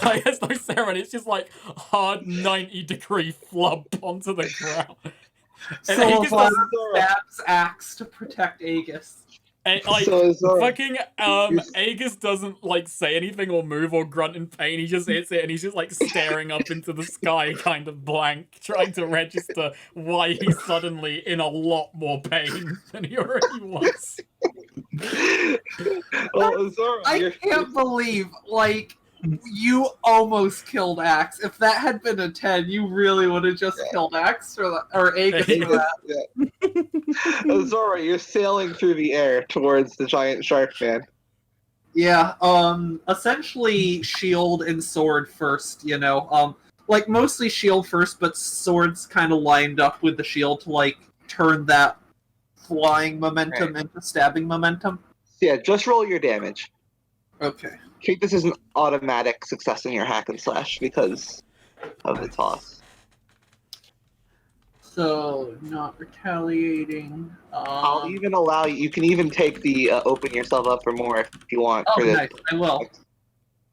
Like there's no ceremony. It's just like hard 90-degree flub onto the ground. And So Aegis does, stabs Axe to protect Aegis. and, like So fucking Aegis doesn't like say anything or move or grunt in pain. He just hits it and he's just like staring up into the sky, kind of blank, trying to register why he's suddenly in a lot more pain than he already was. Well, Zora, I can't believe, like, you almost killed Axe. If that had been a 10, you really would have just killed Axe or Aegis for that. Zora, you're sailing through the air towards the giant shark man. Yeah, essentially shield and sword first, you know. Like, mostly shield first, but swords kind of lined up with the shield to, like, turn that flying momentum into stabbing momentum. Yeah, just roll your damage. Okay. Treat this as an automatic success in your hack and slash because of the toss. So, not retaliating. I'll even allow you. You can even take the open yourself up for more if you want. Oh, for this. nice. I will.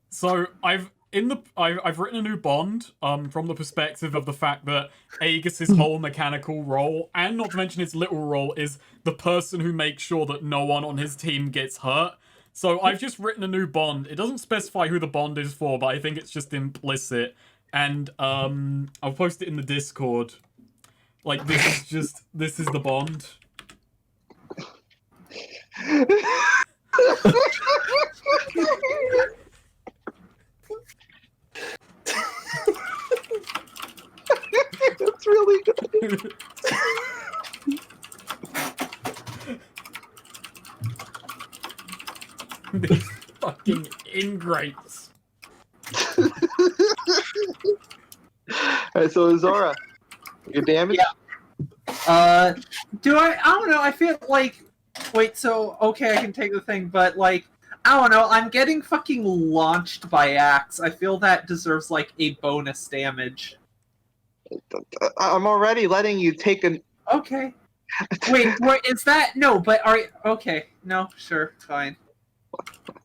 So I've written a new bond from the perspective of the fact that Aegis's whole mechanical role, and not to mention his literal role, is the person who makes sure that no one on his team gets hurt. So I've just written a new bond. It doesn't specify who the bond is for, but I think it's just implicit. And I'll post it in the Discord. Like, this is the bond. It's really good. These fucking ingrates. Alright, so Zora, your damage? Do I don't know, I feel like... Wait, so, okay, I can take the thing, but, like, I don't know, I'm getting fucking launched by Axe. I feel that deserves, like, a bonus damage. I'm already letting you take an... Okay. Wait, is that... No, but are... Okay, no, sure, fine.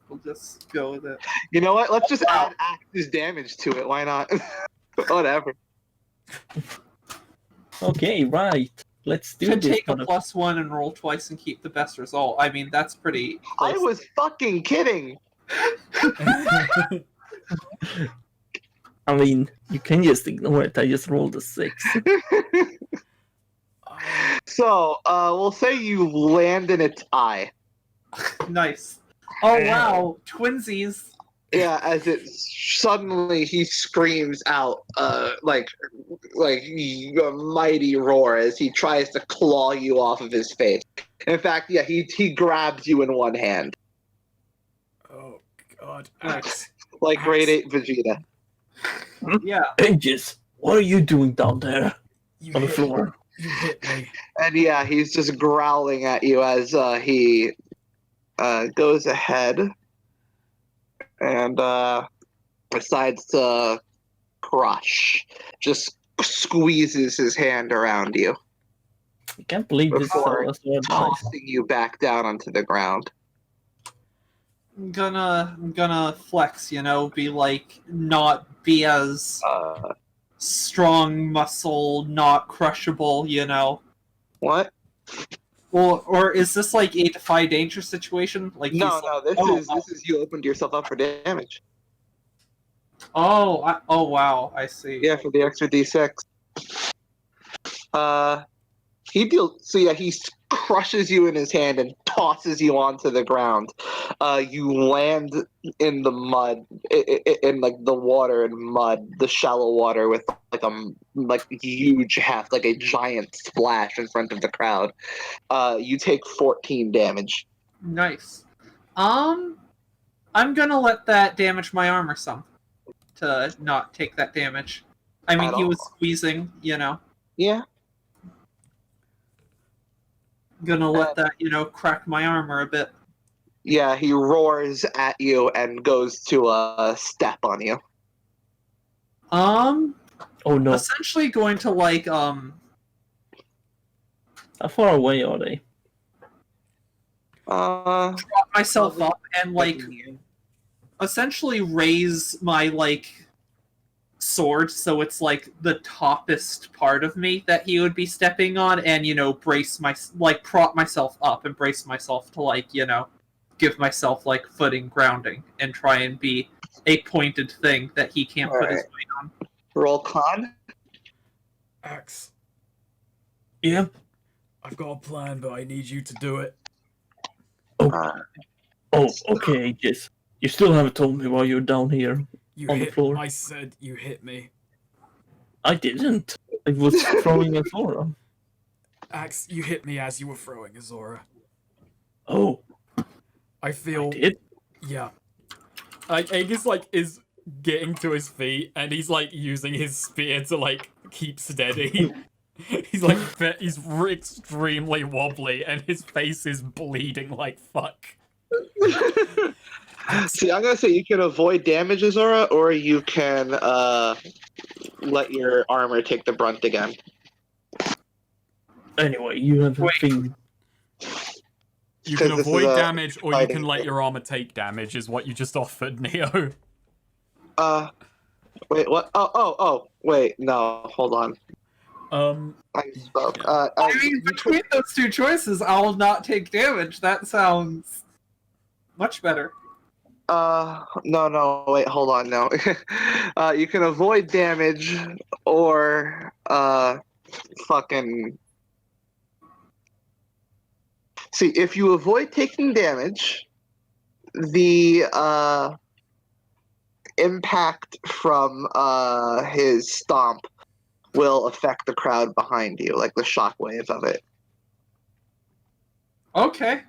We'll just go with it. You know what? Let's just add Axe's damage to it. Why not? Whatever. Okay, right. Let's do Should this. take a +1 and roll twice and keep the best result. I mean, that's pretty close. I was fucking kidding. I mean, you can just ignore it. I just rolled a 6. So, we'll say you land in its eye. Nice. Oh, wow. Twinsies. Yeah, as it suddenly he screams out, like a mighty roar as he tries to claw you off of his face. In fact, yeah, he grabs you in one hand, Oh god, Axe. like grade 8 Vegeta. Yeah. Aegis, what are you doing down there You on the hit- floor? You hit me. And yeah, he's just growling at you as he goes ahead and decides to crush. Just squeezes his hand around you, I can't believe this Before is so advice. tossing you back down onto the ground. I'm gonna flex, you know, be like, not be as strong muscle, not crushable, you know. What? Or is this like a defy danger situation? Like No, he's no. like, This is you opened yourself up for damage. oh wow, I see. Yeah, for the extra d6. He deals. So yeah, he crushes you in his hand and tosses you onto the ground. You land in the mud, in like the water and mud, the shallow water with like huge heft, like a giant splash in front of the crowd. You take 14 damage. Nice. I'm gonna let that damage my armor some to not take that damage. I mean, At he all. was squeezing, you know. Yeah. Gonna let that, you know, crack my armor a bit. Yeah, he roars at you and goes to step on you. Oh no, Essentially going to like how far away are they? Uh, prop myself Probably up and like essentially raise my like sword so it's like the toppest part of me that he would be stepping on, and you know, prop myself up and brace myself to like, you know, give myself like footing grounding and try and be a pointed thing that he can't put his weight on. roll con. Axe, Yeah. I've got a plan, but I need you to do it. Uh, Oh, okay, Aegis. You still haven't told me why you're down here. You On the hit. floor. I said you hit me. I didn't. I was throwing a Zora. Axe, you hit me as you were throwing Azora. Oh, I feel. I did? Yeah. Like, Aegis, like, is getting to his feet, and he's, like, using his spear to, like, keep steady. He's, like, he's extremely wobbly, and his face is bleeding like fuck. See, I'm gonna say you can avoid damage, Azora, or you can let your armor take the brunt again. Anyway, you have a Wait. thing. You can 'Cause this is avoid a damage, or you fighting can let thing. your armor take damage, is what you just offered, Neo. Wait, what? Oh, wait, no, hold on. I spoke. I mean, between those two choices, I'll not take damage. That sounds much better. No, wait, hold on, no. You can avoid damage, or fucking. See, if you avoid taking damage, the impact from his stomp will affect the crowd behind you, like the shockwave of it. Okay.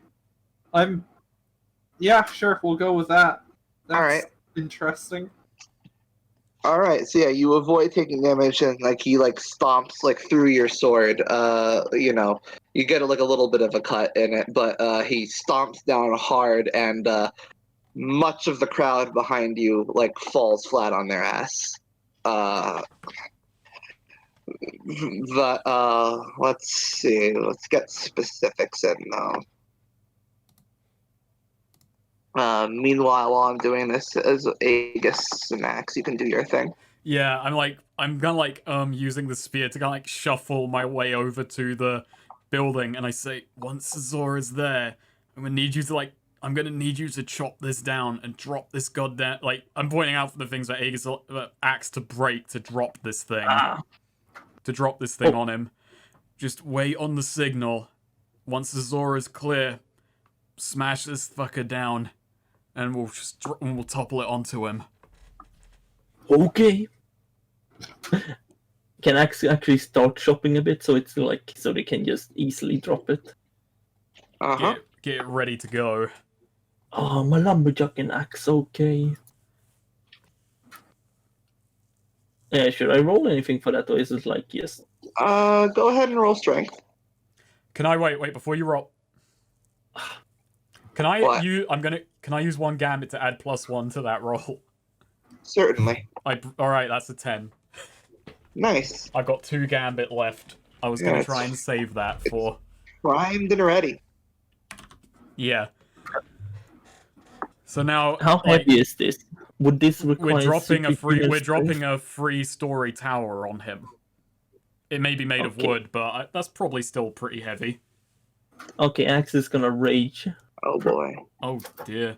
Yeah, sure, we'll go with that. That's Alright. interesting. Alright, so yeah, you avoid taking damage and like he like stomps like through your sword. You know, you get like a little bit of a cut in it, but he stomps down hard and much of the crowd behind you like falls flat on their ass. But let's see, let's get specifics in though. Meanwhile, while I'm doing this, as Aegis and Max, you can do your thing. Yeah, I'm gonna using the spear to kind of like shuffle my way over to the building, and I say, once Zora's there, I'm gonna need you to chop this down and drop this goddamn, like, I'm pointing out for the things that Aegis axe to break to drop this thing. To drop this thing on him. Just wait on the signal. Once the Zora's clear, smash this fucker down, and we'll topple it onto him. Okay. Can actually start chopping a bit, so it's like so they can just easily drop it. Get it ready to go. Oh, my lumberjack and axe. Okay. Yeah, should I roll anything for that, or is it like yes? Go ahead and roll strength. Can I wait before you roll? Can I What? Can I use one gambit to add +1 to that roll? Certainly. Alright, that's a 10. Nice. I've got 2 gambit left. I was gonna try and save that for Primed and ready. Yeah. So now How heavy is this? Would this require? We're dropping a 3-story tower on him. It may be made of wood, but that's probably still pretty heavy. Okay, Axe is gonna rage. Oh boy. Oh dear.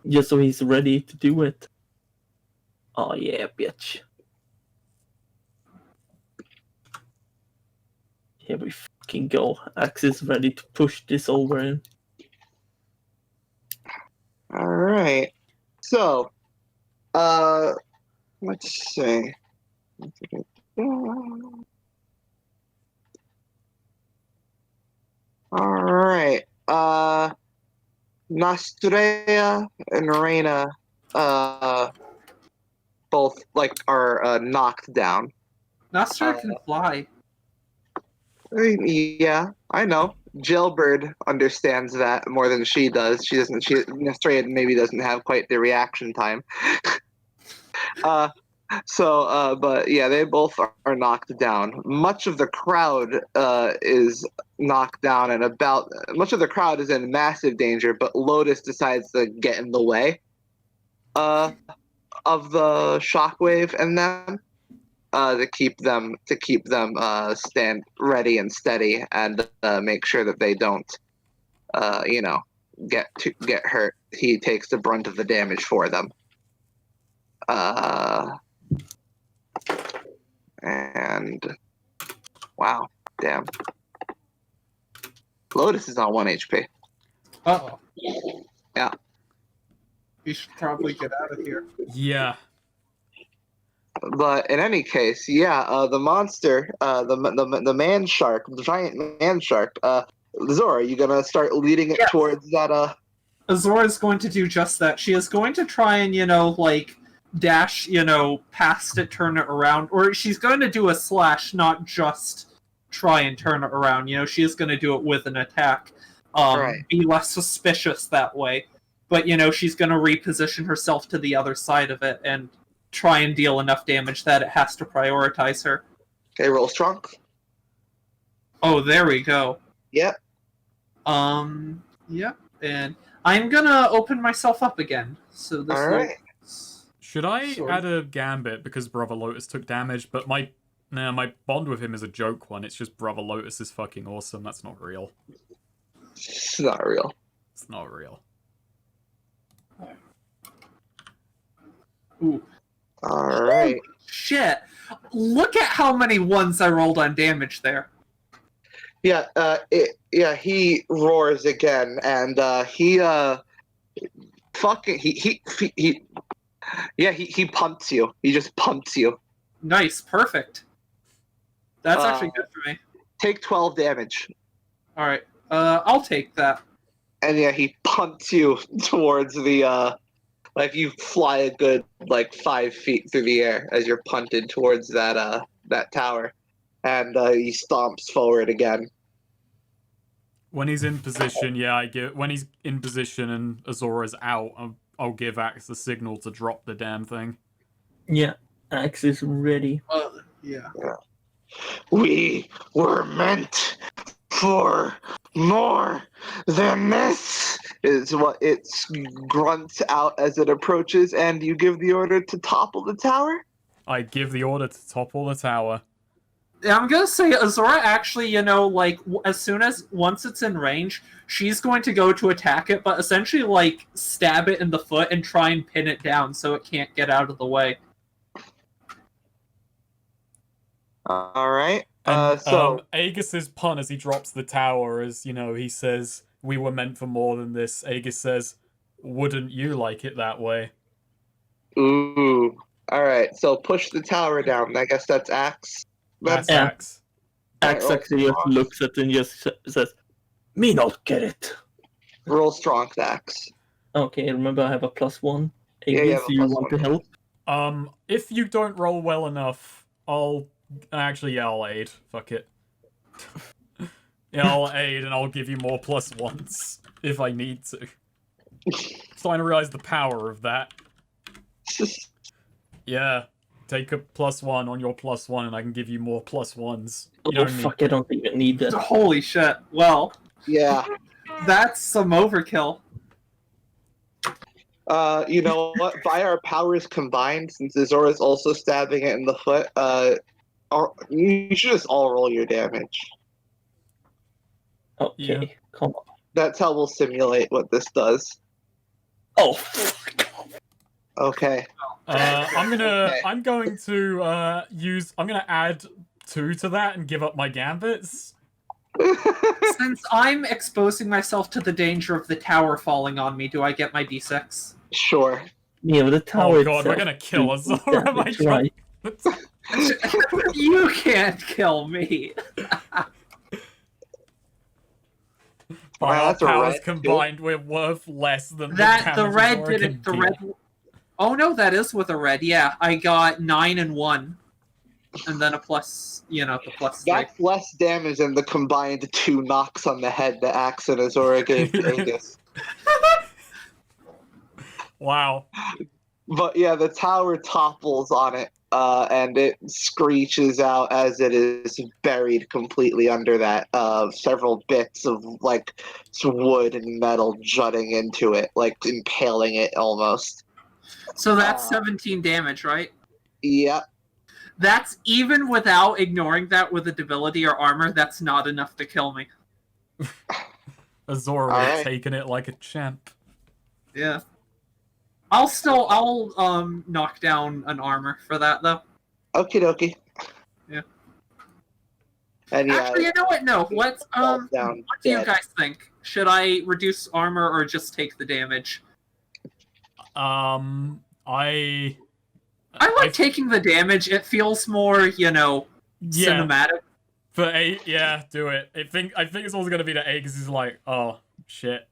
Just so he's ready to do it. Oh yeah, bitch. Here we fucking go. Axe is ready to push this over him. Alright. So, let's see. Alright. Nastrea and Reina, both, like, are, knocked down. Nostra can fly. Yeah, I know. Jailbird understands that more than she does. Nastrea maybe doesn't have quite the reaction time. But yeah, they both are knocked down. Much of the crowd is knocked down, and much of the crowd is in massive danger. But Lotus decides to get in the way of the shockwave and them to keep them stand ready and steady and make sure that they don't get hurt. He takes the brunt of the damage for them. And wow, damn. Lotus is on 1 HP. Uh-oh. Yeah. You should probably get out of here. Yeah. But in any case, yeah, the monster, the man shark, the giant man shark, Zora, you gonna start leading it towards that, Azora is going to do just that. She is going to try and, dash, past it, turn it around. Or she's going to do a slash, not just try and turn it around. She is going to do it with an attack. Right. Be less suspicious that way. But, she's going to reposition herself to the other side of it and try and deal enough damage that it has to prioritize her. Okay, roll strong. Oh, there we go. Yep. Yep. And I'm gonna open myself up again. So this Alright. Should I add a gambit because Brother Lotus took damage? But my bond with him is a joke one. It's just Brother Lotus is fucking awesome. That's not real. It's not real. It's not real. Ooh. All right. Shit! Look at how many ones I rolled on damage there. Yeah. He roars again, and he punts you. He just punts you. Nice, perfect. That's actually good for me. Take 12 damage. All right, I'll take that. And yeah, he punts you towards the like you fly a good like 5 feet through the air as you're punted towards that tower, and he stomps forward again. When he's in position, when he's in position and Azora's out, I'll give Axe the signal to drop the damn thing. Yeah, Axe is ready. Yeah. We were meant for more than this, is what it grunts out as it approaches, and you give the order to topple the tower? I give the order to topple the tower. Yeah, I'm gonna say Azora actually, once it's in range, she's going to go to attack it, but essentially, like, stab it in the foot and try and pin it down so it can't get out of the way. All right. And, Aegis's pun as he drops the tower is, he says, "We were meant for more than this." Aegis says, "Wouldn't you like it that way?" Ooh. All right. So push the tower down. I guess that's Axe. That's Yeah. Axe. Axe actually just looks at it and just says, "Me not get it." Roll strong, Axe. Okay, remember I have a +1. Yeah, Aegis, a do you +1. want to help? If you don't roll well enough, I'll aid. Fuck it. Yeah, I'll aid and I'll give you more +1s if I need to. Starting to realize the power of that. Yeah. Take a +1 on your +1 and I can give you more +1s. You Oh don't fuck, I don't even need that. Holy shit. Well, Yeah. that's some overkill. You know what? By our powers combined, since Azora's also stabbing it in the foot, you should just all roll your damage. Okay, Yeah. come on. That's how we'll simulate what this does. Oh fuck. Okay. I'm Okay. going to add 2 to that and give up my gambits. Since I'm exposing myself to the danger of the tower falling on me, do I get my d6? Sure. Yeah, but the tower Oh god, we're itself gonna kill is Azora. My damage, god. right? You can't kill me. By our that's a powers red, combined, we're worth less than That the the red Azora didn't. The can red. deal. Oh no, that is with a red. Yeah, I got 9 and 1, and then a plus. The plus 3. That's less damage than the combined 2 knocks on the head that Axe and Azora gave to Aegis. Wow. But yeah, the tower topples on it, and it screeches out as it is buried completely under that. Several bits of like wood and metal jutting into it, like impaling it almost. So that's 17 damage, right? Yep. That's even without ignoring that with a debility or armor. That's not enough to kill me. Azora would have Alright. taken it like a champ. Yeah. I'll knock down an armor for that though. Okie dokie. Yeah. And yeah, Actually, you know what? No. falls down What do you dead. guys think? Should I reduce armor or just take the damage? I like taking the damage. It feels more, cinematic. For do it. I think it's also gonna be that Aegis is like, oh shit.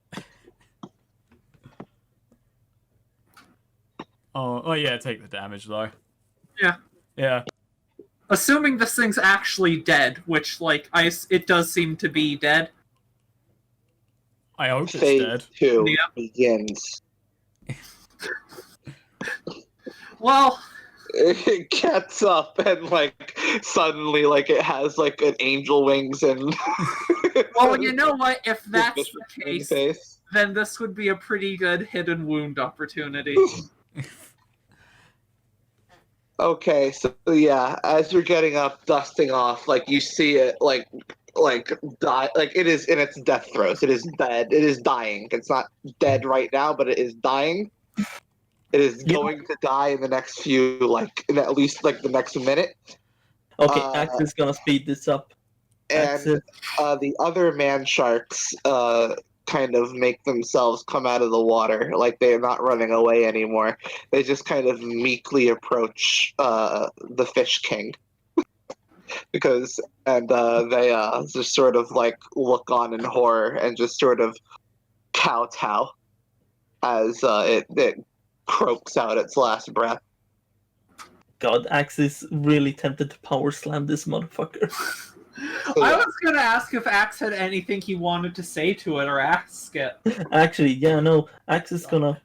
Oh yeah, take the damage though. Yeah. Yeah. Assuming this thing's actually dead, which it does seem to be dead. I hope it's Phase dead. 2 Yeah. begins. Well, It gets up and suddenly it has an angel wings and well, you know what? If that's Bishop the case, face. then this would be a pretty good hidden wound opportunity. Okay, so yeah, as you're getting up, dusting off, you see it die, it is in its death throes. It is dead. It is dying. It's not dead right now, but it is dying. It is Yeah. going to die in the next few, in at least the next minute. Okay, Axe is gonna speed this up. And the other man sharks kind of make themselves come out of the water, like they're not running away anymore. They just kind of meekly approach the Fish King. They just sort of look on in horror and just sort of kowtow as it croaks out its last breath. God, Axe is really tempted to power slam this motherfucker. I was gonna ask if Axe had anything he wanted to say to it or ask it. Actually, yeah, no. Axe is gonna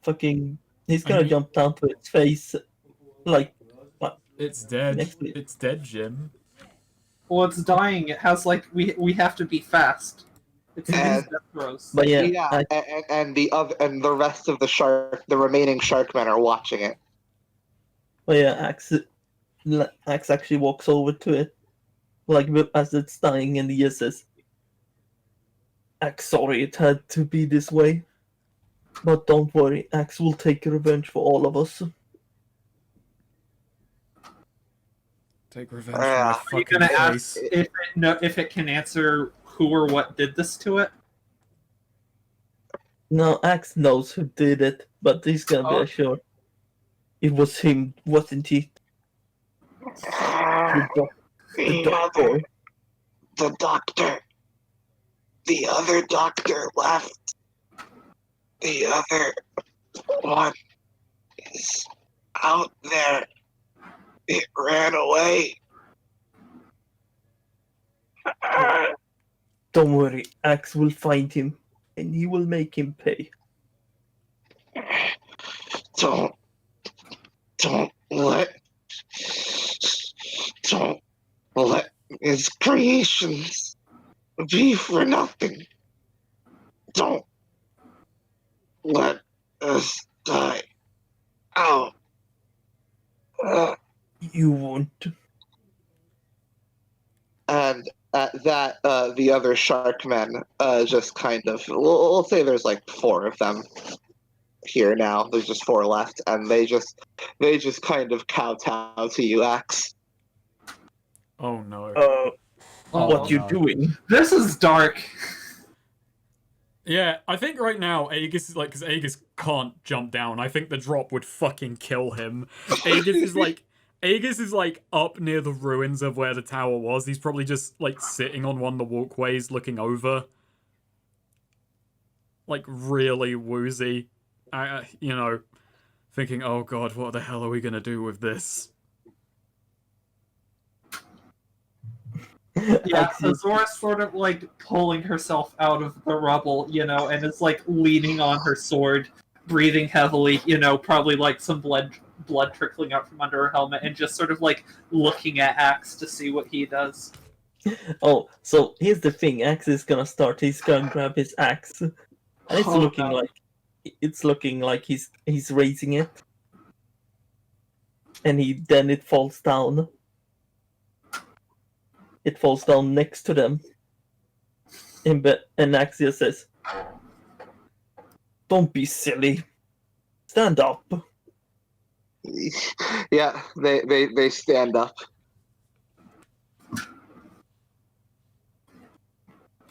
he's gonna jump down to its face, like It's dead. Next week. It's dead, Jim. Well, it's dying. It has we have to be fast. It's death throws. But yeah, and the rest of the remaining sharkmen are watching it. But yeah, Axe actually walks over to it, as it's dying, and he says, "Axe, sorry it had to be this way, but don't worry, Axe will take revenge for all of us." Take revenge for my Are you fucking gonna face. ask if it can answer who or what did this to it? No, Axe knows who did it, but he's gonna be assured it was him, wasn't he? The doctor. The other doctor left. The other one is out there. It ran away. Don't worry, Axe will find him, and he will make him pay. Don't let his creations be for nothing. Don't let us die. Ow. You won't. And at that, the other sharkmen just kind of, we'll say there's 4 of them here now. There's just 4 left, and they just kind of kowtow to you, Axe. Oh no. What you no. doing? This is dark. Yeah, I think right now Aegis is because Aegis can't jump down. I think the drop would fucking kill him. Aegis is up near the ruins of where the tower was. He's probably just sitting on one of the walkways looking over. Really woozy. Thinking, oh god, what the hell are we gonna do with this? Yeah, Zora's sort of pulling herself out of the rubble, and is leaning on her sword, breathing heavily, probably some blood trickling out from under her helmet, and just sort of looking at Axe to see what he does. Oh, so here's the thing: Axe is gonna start. He's gonna grab his axe, and it's looking like he's raising it, and it falls down. It falls down next to them. And Axia says, "Don't be silly. Stand up." Yeah, they stand up.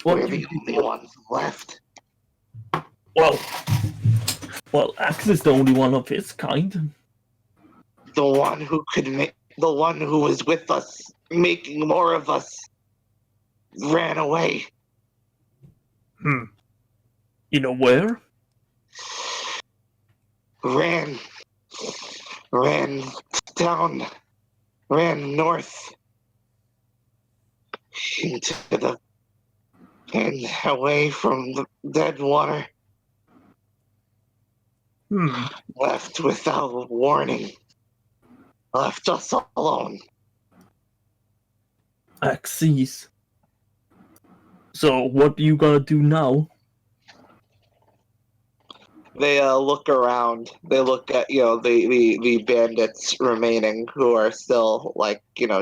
We're the only ones left. Well, Axe is the only one of his kind. The one who the one who was with us, making more of us, ran away. You know where? Ran down, ran north and away from the dead water. Left without warning. Left us alone. Axes. So what are you gonna do now? They look around. They look at the bandits remaining who are still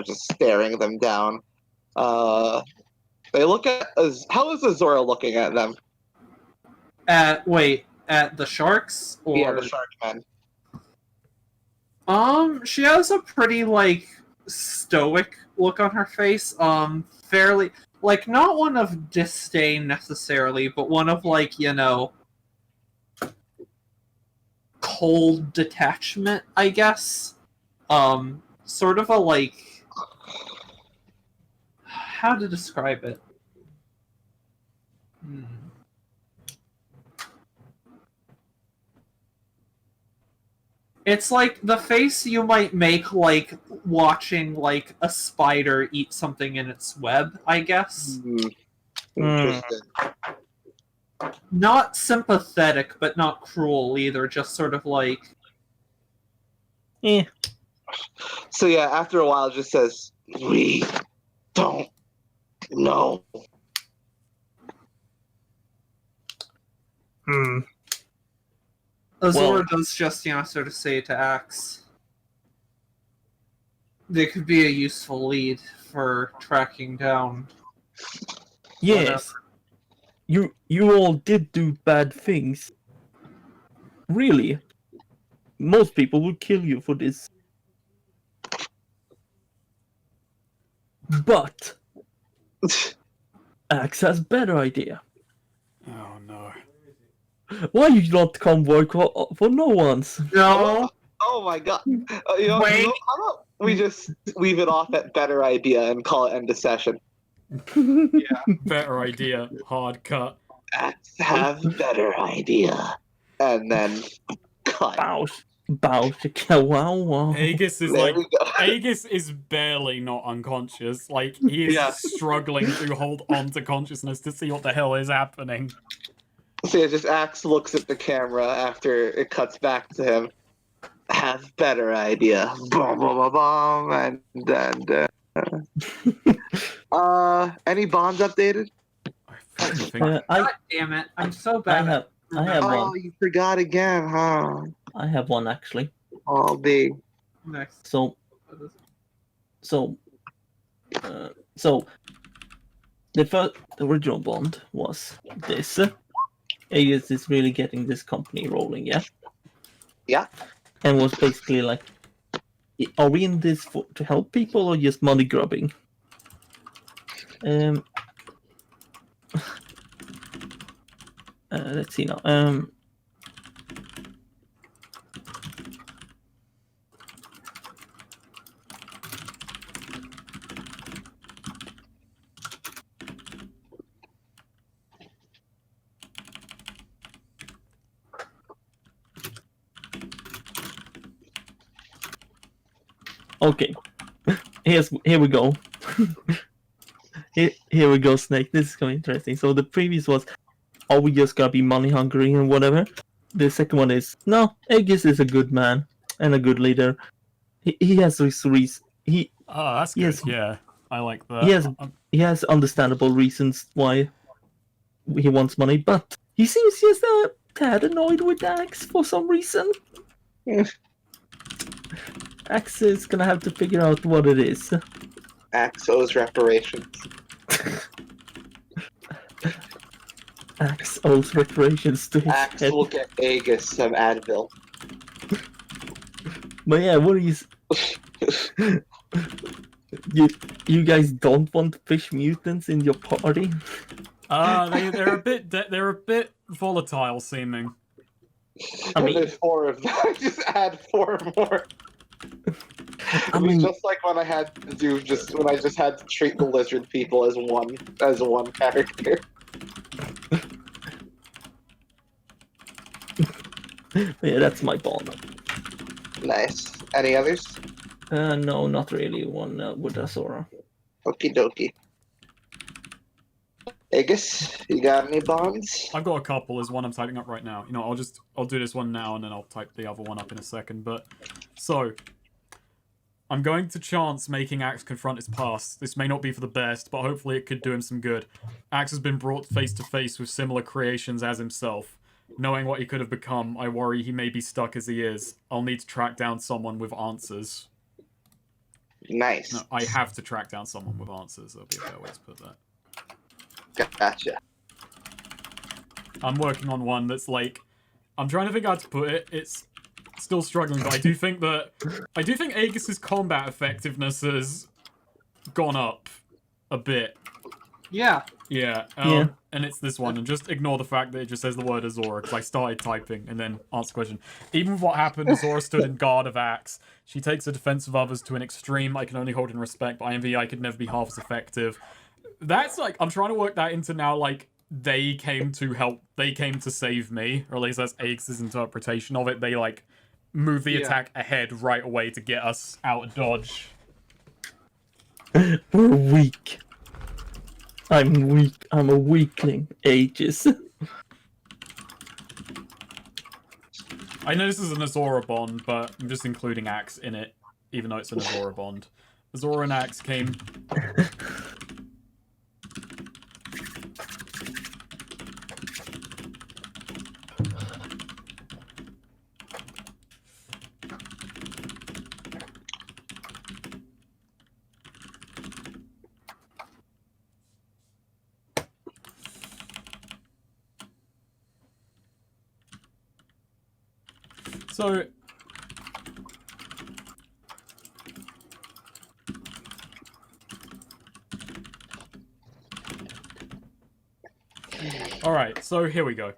just staring them down. They look at how is Azora looking at them? At the sharks? Or... Yeah, the shark men. She has a pretty, like, stoic look on her face. Fairly, like, not one of disdain necessarily, but one of, like, you know, cold detachment, I guess. Sort of a, like, how to describe it? It's like the face you might make, like, watching, like, a spider eat something in its web, I guess. Interesting. Not sympathetic, but not cruel either, just sort of like... Eh. So yeah, after a while, it just says, "We don't know." Azora does just, you know, sort of say to Axe, they could be a useful lead for tracking down. Yes. You all did do bad things. Really. Most people would kill you for this. But Axe has better idea. Oh no. Why you not come work for no ones? No. Oh my god! Wait. How about we just leave it off at better idea and call it end of session? Yeah. Better idea. Hard cut. Have better idea, and then cut. Bow, wow, wow. Aegis is There like we go. Aegis is barely not unconscious. Like he is Yeah. struggling to hold on to consciousness to see what the hell is happening. So yeah, just Axe looks at the camera after it cuts back to him. Have better idea. Boom, boom, boom, boom, and then. Any bonds updated? I fucking think God damn it! I'm so bad. I have Oh, one. you forgot again, huh? I have one actually. All big. Next. So the original bond was this. Aegis is really getting this company rolling, yeah? Yeah. And was basically like, are we in this to help people or just money grubbing? Let's see now. Okay, here we go. Here we go, Snake. This is going interesting. So the previous was, are we just gonna be money hungry and whatever? The second one is, no, Aegis is a good man and a good leader. He has his reason. oh, that's good. Yes. Yeah, I like that. He has understandable reasons why he wants money, but he seems just a tad annoyed with Axe for some reason. Axe is gonna have to figure out what it is. Axe owes reparations. Axe owes reparations to his Axe head. will get Aegis some Advil. But yeah, what is... you guys don't want fish mutants in your party? They're a bit volatile seeming. I mean- there's 4 of them. Just add 4 more. I mean, just like when I had to treat the lizard people as one character. yeah, that's my bond. Nice. Any others? No, not really. One with Azora. Okie dokie. Aegis, you got any bonds? I've got a couple. There's one I'm typing up right now. You know, I'll do this one now and then I'll type the other one up in a second. But so I'm going to chance making Axe confront his past. This may not be for the best, but hopefully it could do him some good. Axe has been brought face to face with similar creations as himself. Knowing what he could have become, I worry he may be stuck as he is. I'll need to track down someone with answers. Nice. No, I have to track down someone with answers. That'll be a better way to put that. Gotcha. I'm working on one that's like... I'm trying to think how to put it. It's still struggling, but I do think Aegis's combat effectiveness has gone up a bit. Yeah. Yeah, and it's this one, and just ignore the fact that it just says the word Azora, because I started typing and then answered the question. Even with what happened, Azora stood in guard of Axe. She takes the defense of others to an extreme I can only hold in respect, but I could never be half as effective. That's like, I'm trying to work that into now, like, they came to save me, or at least that's Aegis's interpretation of it. They, like, move the attack ahead right away to get us out of dodge. We're weak. I'm weak. I'm a weakling, Aegis. I know this is an Azora bond, but I'm just including Axe in it, even though it's an Azora bond. Azora and Axe came... So... Alright, so here we go.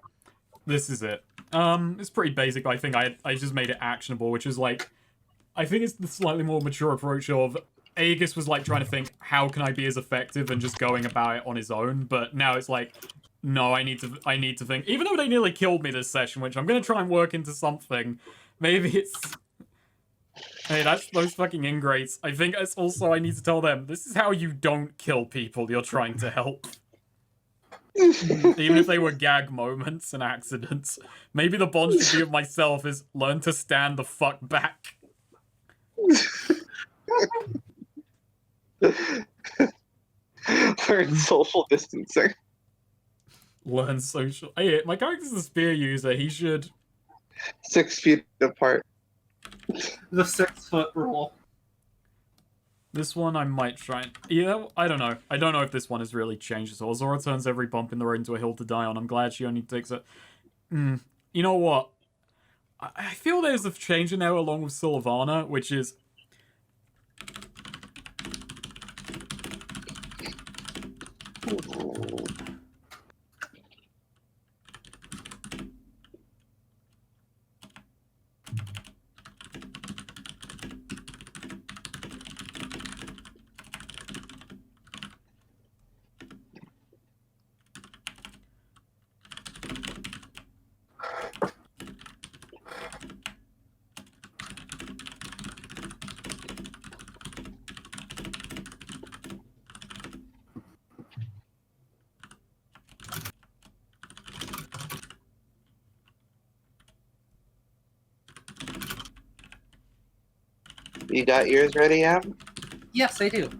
This is it. It's pretty basic, but I think I just made it actionable, which is like... I think it's the slightly more mature approach of... Aegis was like trying to think, how can I be as effective, and just going about it on his own, but now it's like... No, I need to think. Even though they nearly killed me this session, which I'm gonna try and work into something. Maybe it's... Hey, that's those fucking ingrates. I think it's also I need to tell them, this is how you don't kill people you're trying to help. Even if they were gag moments and accidents. Maybe the bond should be of myself is learn to stand the fuck back. Learn social distancing. Learn social... Hey, my character's a spear user. He should... 6 feet apart. The 6-foot rule. This one I might try and... Yeah, I don't know. I don't know if this one has really changed at all. Zora turns every bump in the road into a hill to die on. I'm glad she only takes it... You know what? I feel there's a change in there along with Sylvana, which is... You got yours ready, Am? Yes, I do.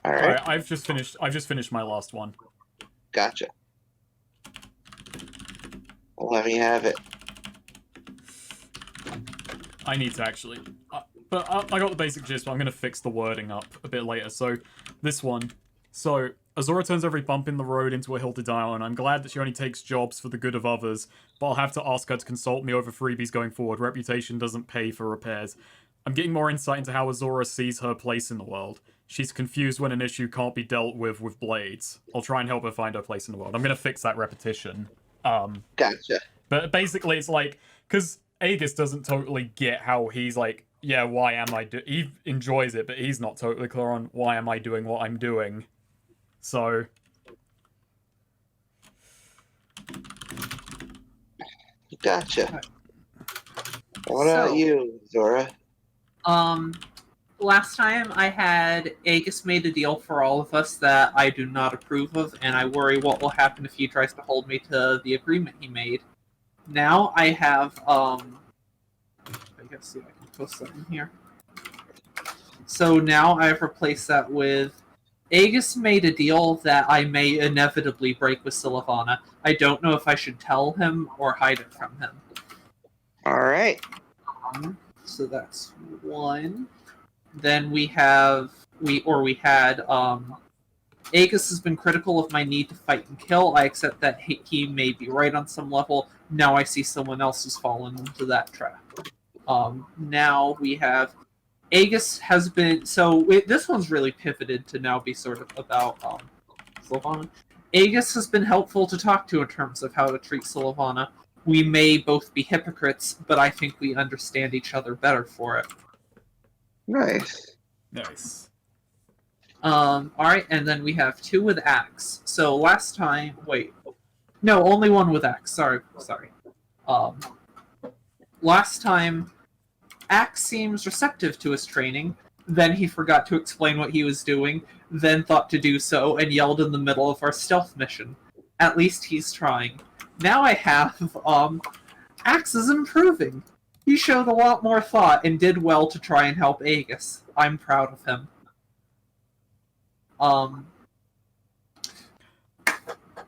All right. Alright, I've just finished my last one. Gotcha. Let me have it. I need to actually... but I got the basic gist, but I'm going to fix the wording up a bit later. So, this one. So, Azora turns every bump in the road into a hill to die on. I'm glad that she only takes jobs for the good of others, but I'll have to ask her to consult me over freebies going forward. Reputation doesn't pay for repairs. I'm getting more insight into how Azora sees her place in the world. She's confused when an issue can't be dealt with blades. I'll try and help her find her place in the world. I'm going to fix that repetition. Gotcha. But basically, it's like, because Aegis doesn't totally get how he's like, yeah, why am I he enjoys it, but he's not totally clear on why am I doing what I'm doing. So... Gotcha. What about you, Zora? Last time I had Aegis made a deal for all of us that I do not approve of, and I worry what will happen if he tries to hold me to the agreement he made. Now I have, I guess see if I can post that in here. So now I've replaced that with Aegis made a deal that I may inevitably break with Sylvana. I don't know if I should tell him or hide it from him. All right. So that's one. Then we had, Aegis has been critical of my need to fight and kill. I accept that he may be right on some level. Now I see someone else has fallen into that trap. Now we have Aegis has been this one's really pivoted to now be sort of about Sylvana. Aegis has been helpful to talk to in terms of how to treat Sylvana. We may both be hypocrites, but I think we understand each other better for it. Nice. Nice. Alright, and then we have 2 with Axe. So last time no, only 1 with Axe, sorry. Last time Axe seems receptive to his training, then he forgot to explain what he was doing, then thought to do so, and yelled in the middle of our stealth mission. At least he's trying. Now I have, Axe is improving. He showed a lot more thought and did well to try and help Aegis. I'm proud of him.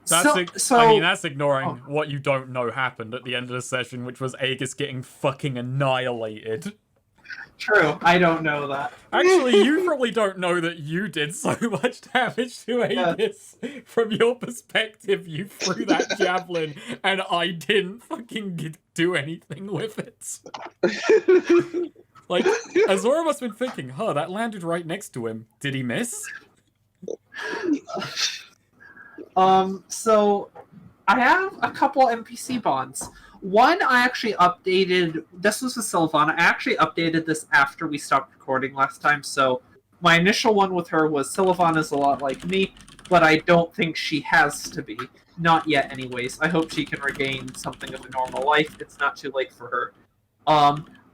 That's ignoring what you don't know happened at the end of the session, which was Aegis getting fucking annihilated. True, I don't know that. Actually, you probably don't know that you did so much damage to Aegis. Yeah. From your perspective, you threw that javelin, and I didn't fucking do anything with it. Like, Azora must have been thinking, that landed right next to him. Did he miss? So I have a couple NPC bonds. One I actually updated. This was with Sylvana. I actually updated this after we stopped recording last time. So my initial one with her was Sylvana's a lot like me, but I don't think she has to be. Not yet, anyways. I hope she can regain something of a normal life. It's not too late for her.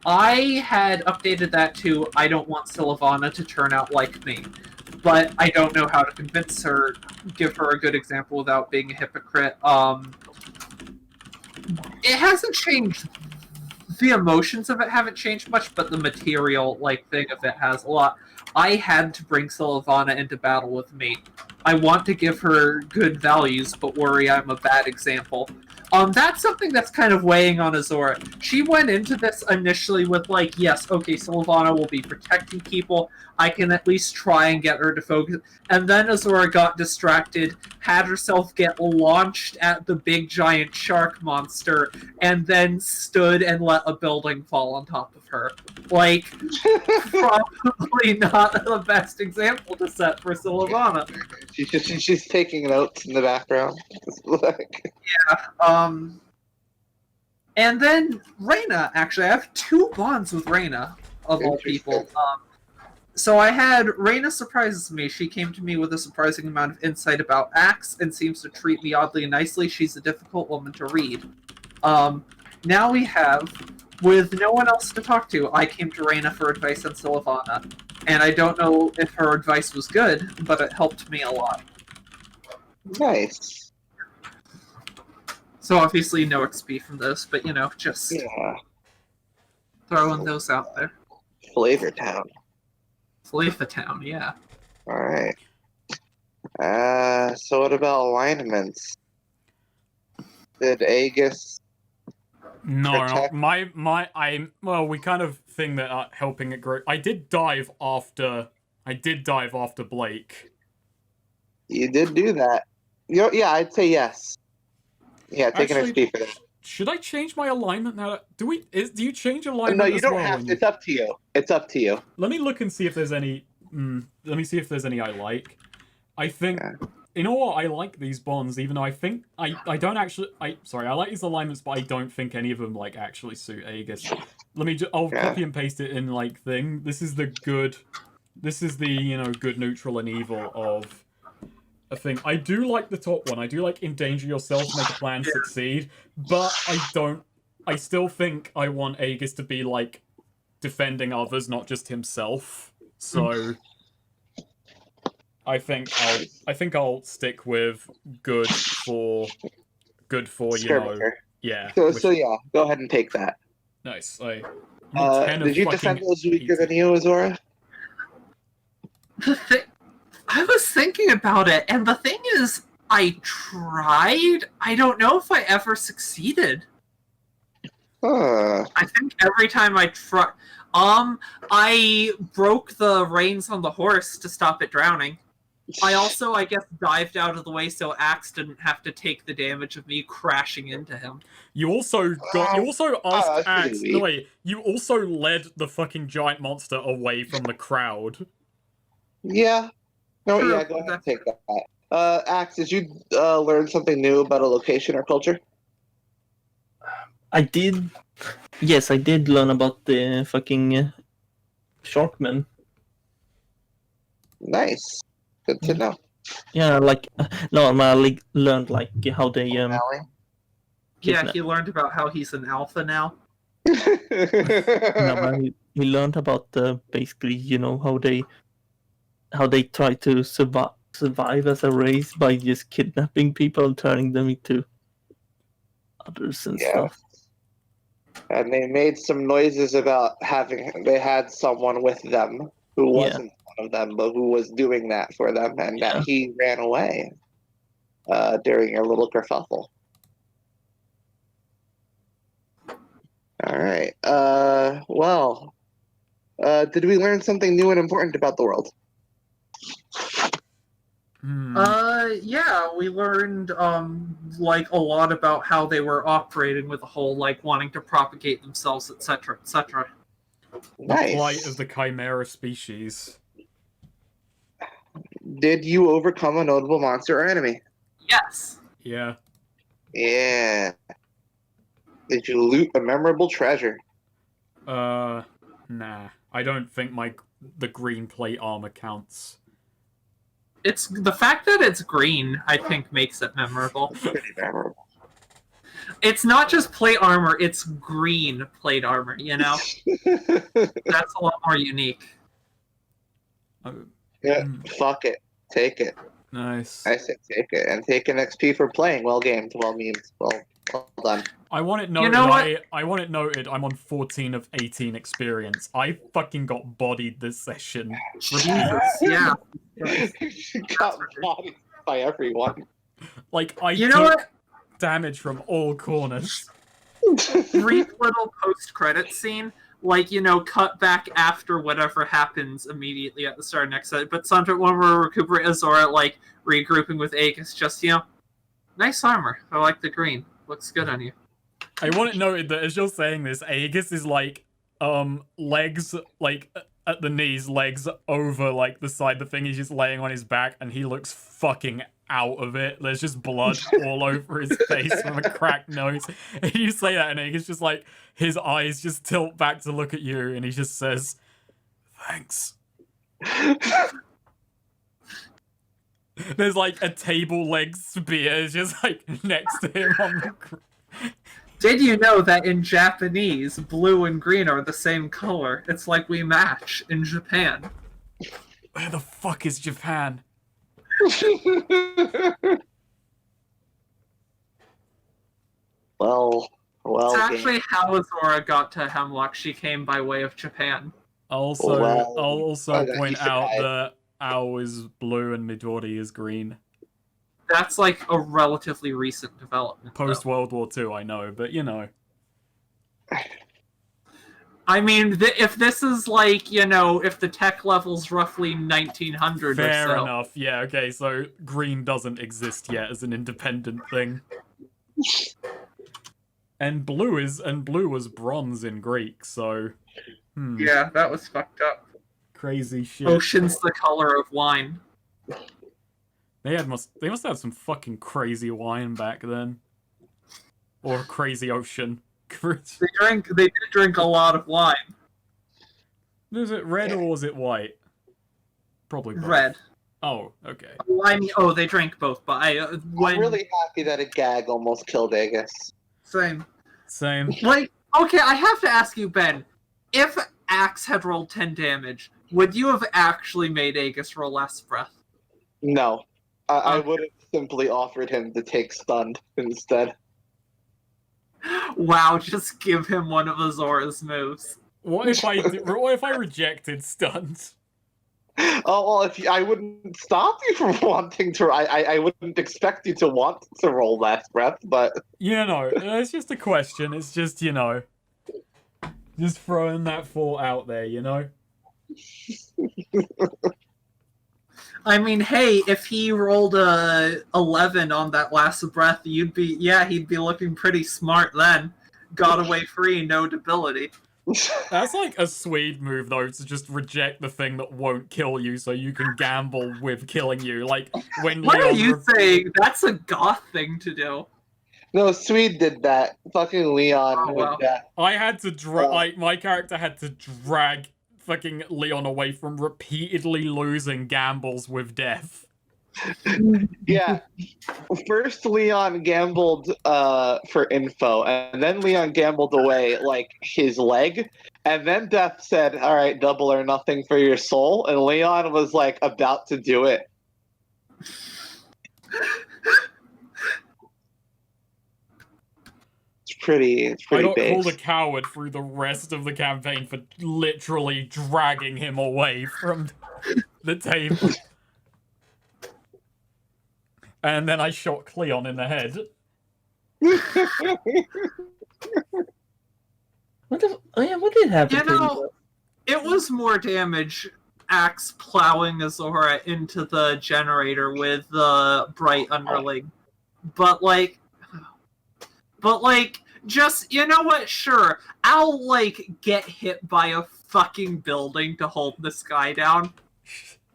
I had updated that to I don't want Sylvana to turn out like me. But I don't know how to convince her, give her a good example without being a hypocrite. It hasn't changed. The emotions of it haven't changed much, but the material thing of it has a lot. I had to bring Sylvana into battle with me. I want to give her good values, but worry I'm a bad example. That's something that's kind of weighing on Azora. She went into this initially with yes, okay, Sylvana will be protecting people. I can at least try and get her to focus. And then Azora got distracted, had herself get launched at the big giant shark monster, and then stood and let a building fall on top of her. Probably not the best example to set for Sylvana. She's taking notes in the background. Yeah. And then Reyna, actually. I have 2 bonds with Reyna, of all people. So I had Reyna surprises me. She came to me with a surprising amount of insight about Axe and seems to treat me oddly nicely. She's a difficult woman to read. Now we have, with no one else to talk to, I came to Reyna for advice on Sylvana. And I don't know if her advice was good, but it helped me a lot. Nice. So obviously no XP from this, but just throwing those out there. Flavor Town. Flavor Town, yeah. Alright. So what about alignments? Did Aegis No, we kind of think that helping it grow. I did dive after Blake. You did do that. Yeah, I'd say yes. Yeah, take an XP for that. Should I change my alignment now? Do you change alignment? No, you don't have to. It's up to you. It's up to you. Let me look and see if there's any. Let me see if there's any I like. I think. You know what? I like these bonds, even though I think I don't actually. I like these alignments, but I don't think any of them actually suit Aegis. I'll copy and paste it in thing. This is the good. This is the good, neutral, and evil of a thing. I do like the top one. I do like endanger yourself, make a plan, succeed. But I still think I want Aegis to be defending others, not just himself. So I think I'll stick with good for yeah. So yeah, go ahead and take that. Nice. Did you defend those weaker than you, Azora? I was thinking about it, and the thing is, I tried. I don't know if I ever succeeded. I think every time I tried, I broke the reins on the horse to stop it drowning. I also, I guess, dived out of the way so Axe didn't have to take the damage of me crashing into him. You also asked that's pretty Axe. weak. No wait, you also led the fucking giant monster away from the crowd. Yeah. No, True, yeah, go ahead and take that. Axe, did you learn something new about a location or culture? I did. Yes, I did learn about the fucking Sharkmen. Nice. Good to know. Yeah, like no, I learned like how they Alley? Yeah, he learned about how he's an alpha now. No, but he learned about basically, how they try to survive as a race by just kidnapping people and turning them into others and Yeah. stuff. And they made some noises about they had someone with them who wasn't one of them, but who was doing that for them, and that he ran away during a little kerfuffle. All right. Did we learn something new and important about the world? Yeah, we learned, like, a lot about how they were operating with the whole, like, wanting to propagate themselves, etc., etc. Nice. The plight of the chimera species. Did you overcome a notable monster or enemy? Yes. Yeah. Yeah. Did you loot a memorable treasure? Nah. I don't think the green plate armor counts. It's the fact that it's green, I think, makes it memorable. Pretty memorable. It's not just plate armor, it's green plate armor, you know? That's a lot more unique. Yeah, fuck it. Take it. Nice. I said take it. And take an XP for playing. Well gamed. Well memed. Well done. I want it noted. You know what? I want it noted. I'm on 14 of 18 experience. I fucking got bodied this session. Jesus, yeah. You got bodied by everyone. Like I You know took what? damage from all corners. Brief little post-credit scene, like, cut back after whatever happens immediately at the start of next set. But sometimes when we're recuperating Azora, like, regrouping with Aegis, just, nice armor. I like the green. Looks good on you. I want it noted that as you're saying this, Aegis is like, legs, like, at the knees, legs over, like, the side. The thing, he's just laying on his back, and he looks fucking out of it. There's just blood all over his face from a cracked nose. And you say that, and Aegis just, like, his eyes just tilt back to look at you, and he just says, thanks. There's, like, a table leg spear just, like, next to him on the ground. Did you know that in Japanese, blue and green are the same color? It's like we match in Japan. Where the fuck is Japan? well. It's actually how Azora got to Hemlock. She came by way of Japan. I'll also point out that Ao is blue and Midori is green. That's like a relatively recent development. Post World War II, I know, but you know. I mean, if this is like, if the tech level's roughly 1900 Fair or so. enough, yeah, okay, so green doesn't exist yet as an independent thing. And blue was bronze in Greek, so... Yeah, that was fucked up. Crazy shit. Ocean's the color of wine. They must have some fucking crazy wine back then. Or crazy ocean. They did drink a lot of wine. Was it red or was it white? Probably both. Red. Oh, okay. I mean, they drank both, but I'm really happy that a gag almost killed Aegis. Same. Like, okay, I have to ask you, Ben. If Axe had rolled 10 damage, would you have actually made Aegis roll last breath? No. I would have simply offered him to take stunned instead. Wow, just give him one of Azora's moves. What if I rejected stuns? Oh, well, I wouldn't stop you from wanting to. I wouldn't expect you to want to roll last breath, but... It's just a question. It's just, just throwing that thought out there, I mean, hey, if he rolled a 11 on that last breath, he'd be looking pretty smart then. Got away free, no debility. That's like a Swede move, though, to just reject the thing that won't kill you so you can gamble with killing you. Like, when What are Leon... you saying? That's a goth thing to do. No, Swede did that. Fucking Leon Oh, wow. did that. I had to my character had to drag fucking Leon away from repeatedly losing gambles with death. Yeah. First, Leon gambled for info, and then Leon gambled away like his leg, and then Death said, "All right, double or nothing for your soul," and Leon was like about to do it. It's pretty I got base. called a coward through the rest of the campaign for literally dragging him away from the table. And then I shot Cleon in the head. What did happen You to know, him? it was more damage Axe plowing Azora into the generator with the bright underling. But just, you know what, sure, I'll, get hit by a fucking building to hold this guy down.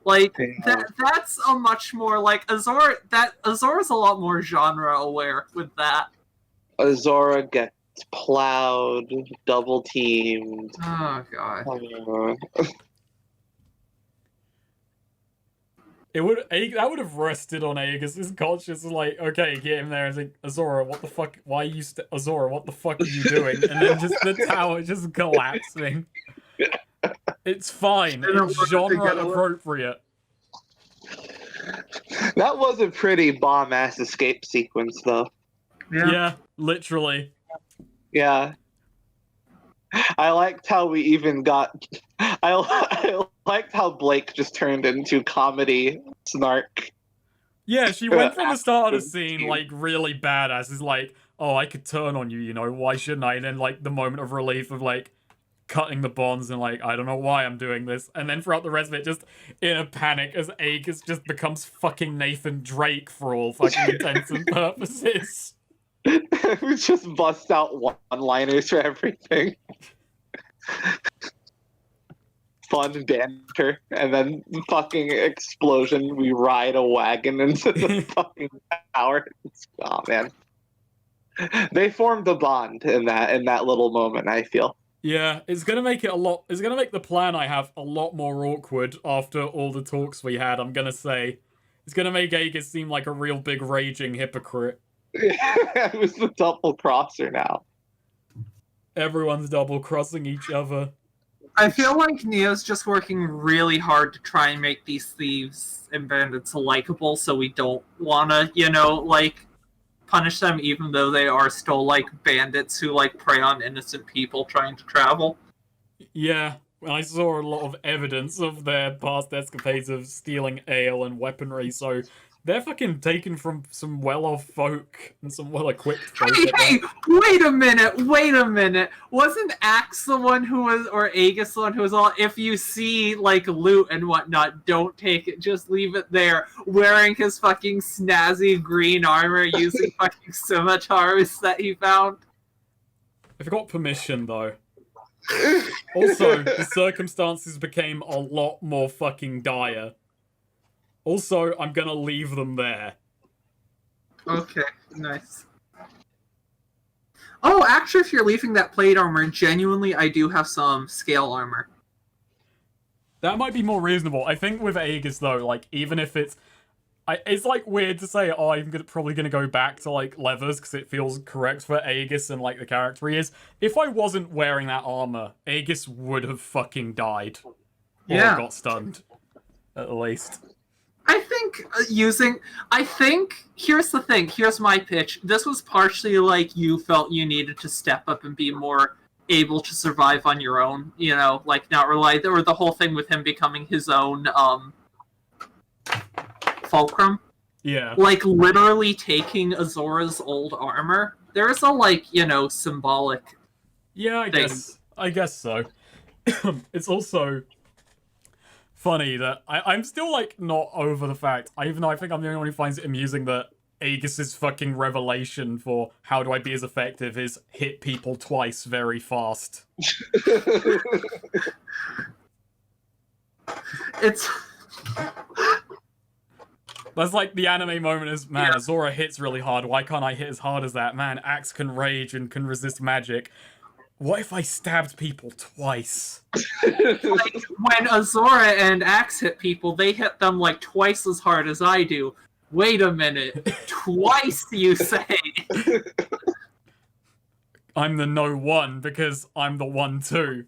That's a much more, Azora's a lot more genre aware with that. Azora gets plowed, double teamed. Oh, God. That would have rested on Aegis' conscience. Like, okay, get him there. It's like, Azora, what the fuck? Why are you Azora, what the fuck are you doing? And then just the tower just collapsing. It's fine. It's genre appropriate. That was a pretty bomb-ass escape sequence, though. Yeah, literally. Yeah. I liked how we even got... I liked how Blake just turned into comedy snark. Yeah, she went from the start of the scene, really badass. Is like, oh, I could turn on you, why shouldn't I? And then, the moment of relief of, cutting the bonds and, I don't know why I'm doing this. And then throughout the rest of it, just in a panic as Aegis just becomes fucking Nathan Drake for all fucking intents and purposes. We just bust out one-liners for everything. Fun banter, and then fucking explosion. We ride a wagon into the fucking tower. Oh man, they formed a bond in that little moment. I feel. Yeah, it's gonna make the plan I have a lot more awkward after all the talks we had. I'm gonna say, it's gonna make Aegis seem like a real big raging hypocrite. It was the double crosser now. Everyone's double crossing each other. I feel like Neo's just working really hard to try and make these thieves and bandits likable, so we don't wanna, punish them, even though they are still, bandits who, prey on innocent people trying to travel. Yeah, I saw a lot of evidence of their past escapades of stealing ale and weaponry, so they're fucking taken from some well-off folk and some well-equipped folk. Hey, wait a minute. Wasn't Axe the one who was, or Aegis the one who was all, if you see, loot and whatnot, don't take it, just leave it there, wearing his fucking snazzy green armor, using fucking scimitars that he found? I forgot permission, though. Also, the circumstances became a lot more fucking dire. Also, I'm gonna leave them there. Okay, nice. Oh, actually, if you're leaving that plate armor, genuinely, I do have some scale armor. That might be more reasonable. I think with Aegis, though, even if it's... it's, weird to say, oh, I'm probably gonna go back to, leathers, because it feels correct for Aegis and, the character he is. If I wasn't wearing that armor, Aegis would have fucking died. Or got stunned, at least. I think here's the thing. Here's my pitch. This was partially you felt you needed to step up and be more able to survive on your own. Not rely, or the whole thing with him becoming his own fulcrum. Yeah. Literally taking Azora's old armor. There's a symbolic. Yeah, I guess so. It's also funny that I'm still like not over the fact, even though I think I'm the only one who finds it amusing that Aegis's fucking revelation for how do I be as effective is hit people twice very fast. It's That's like the anime moment is, man, Azora hits really hard. Why can't I hit as hard as that? Man, Axe can rage and can resist magic. What if I stabbed people twice? like when Azora and Axe hit people, they hit them like twice as hard as I do. Wait a minute. Twice, you say? I'm the no one because I'm the 1-2.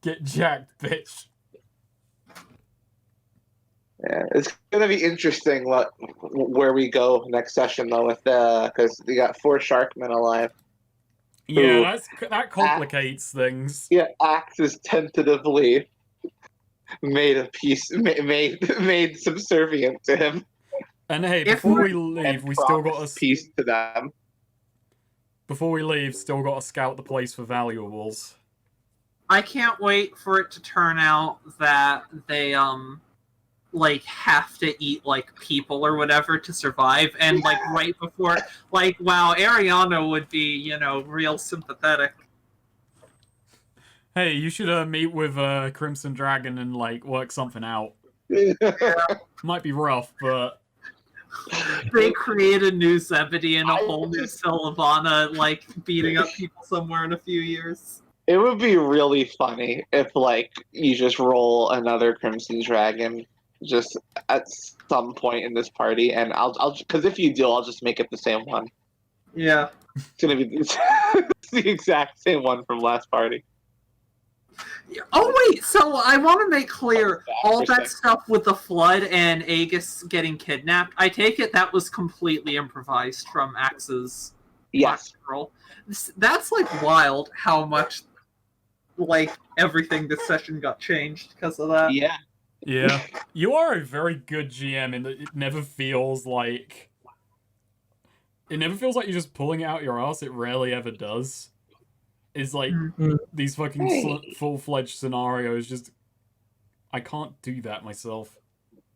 Get jacked, bitch. Yeah, it's gonna be interesting where we go next session though, with because we got 4 Sharkmen alive. Yeah, that complicates things. Yeah, Axe is tentatively made subservient to him. And hey, before we leave, we still got to peace to them. Before we leave, still got to scout the place for valuables. I can't wait for it to turn out that they like have to eat like people or whatever to survive, and like right before, like, wow, Ariana would be, you know, real sympathetic. Hey, you should meet with Crimson Dragon and like work something out. Might be rough, but they create a new Zebedee and a whole new Sylvana like beating up people somewhere in a few years. It would be really funny if like you just roll another Crimson Dragon just at some point in this party, and I'll because if you do, I'll just make it the same one. Yeah, it's gonna be the exact same one from last party. Oh wait, so I want to make clear all that stuff with the flood and Aegis getting kidnapped. I take it that was completely improvised from Axe's girl. That's like wild how much like everything this session got changed because of that. Yeah. Yeah. You are a very good GM in that it never feels like you're just pulling it out your ass. It rarely ever does. It's like these fucking full-fledged scenarios just I can't do that myself.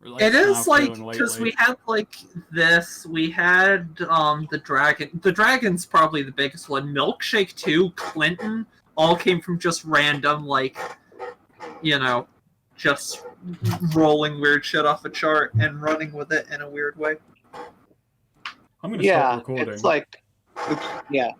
Like, it is like because we had like this, we had the dragon. The dragon's probably the biggest one. Milkshake 2, Clinton, all came from just random like, you know, just rolling weird shit off a chart and running with it in a weird way. I'm gonna stop recording. It's like, yeah.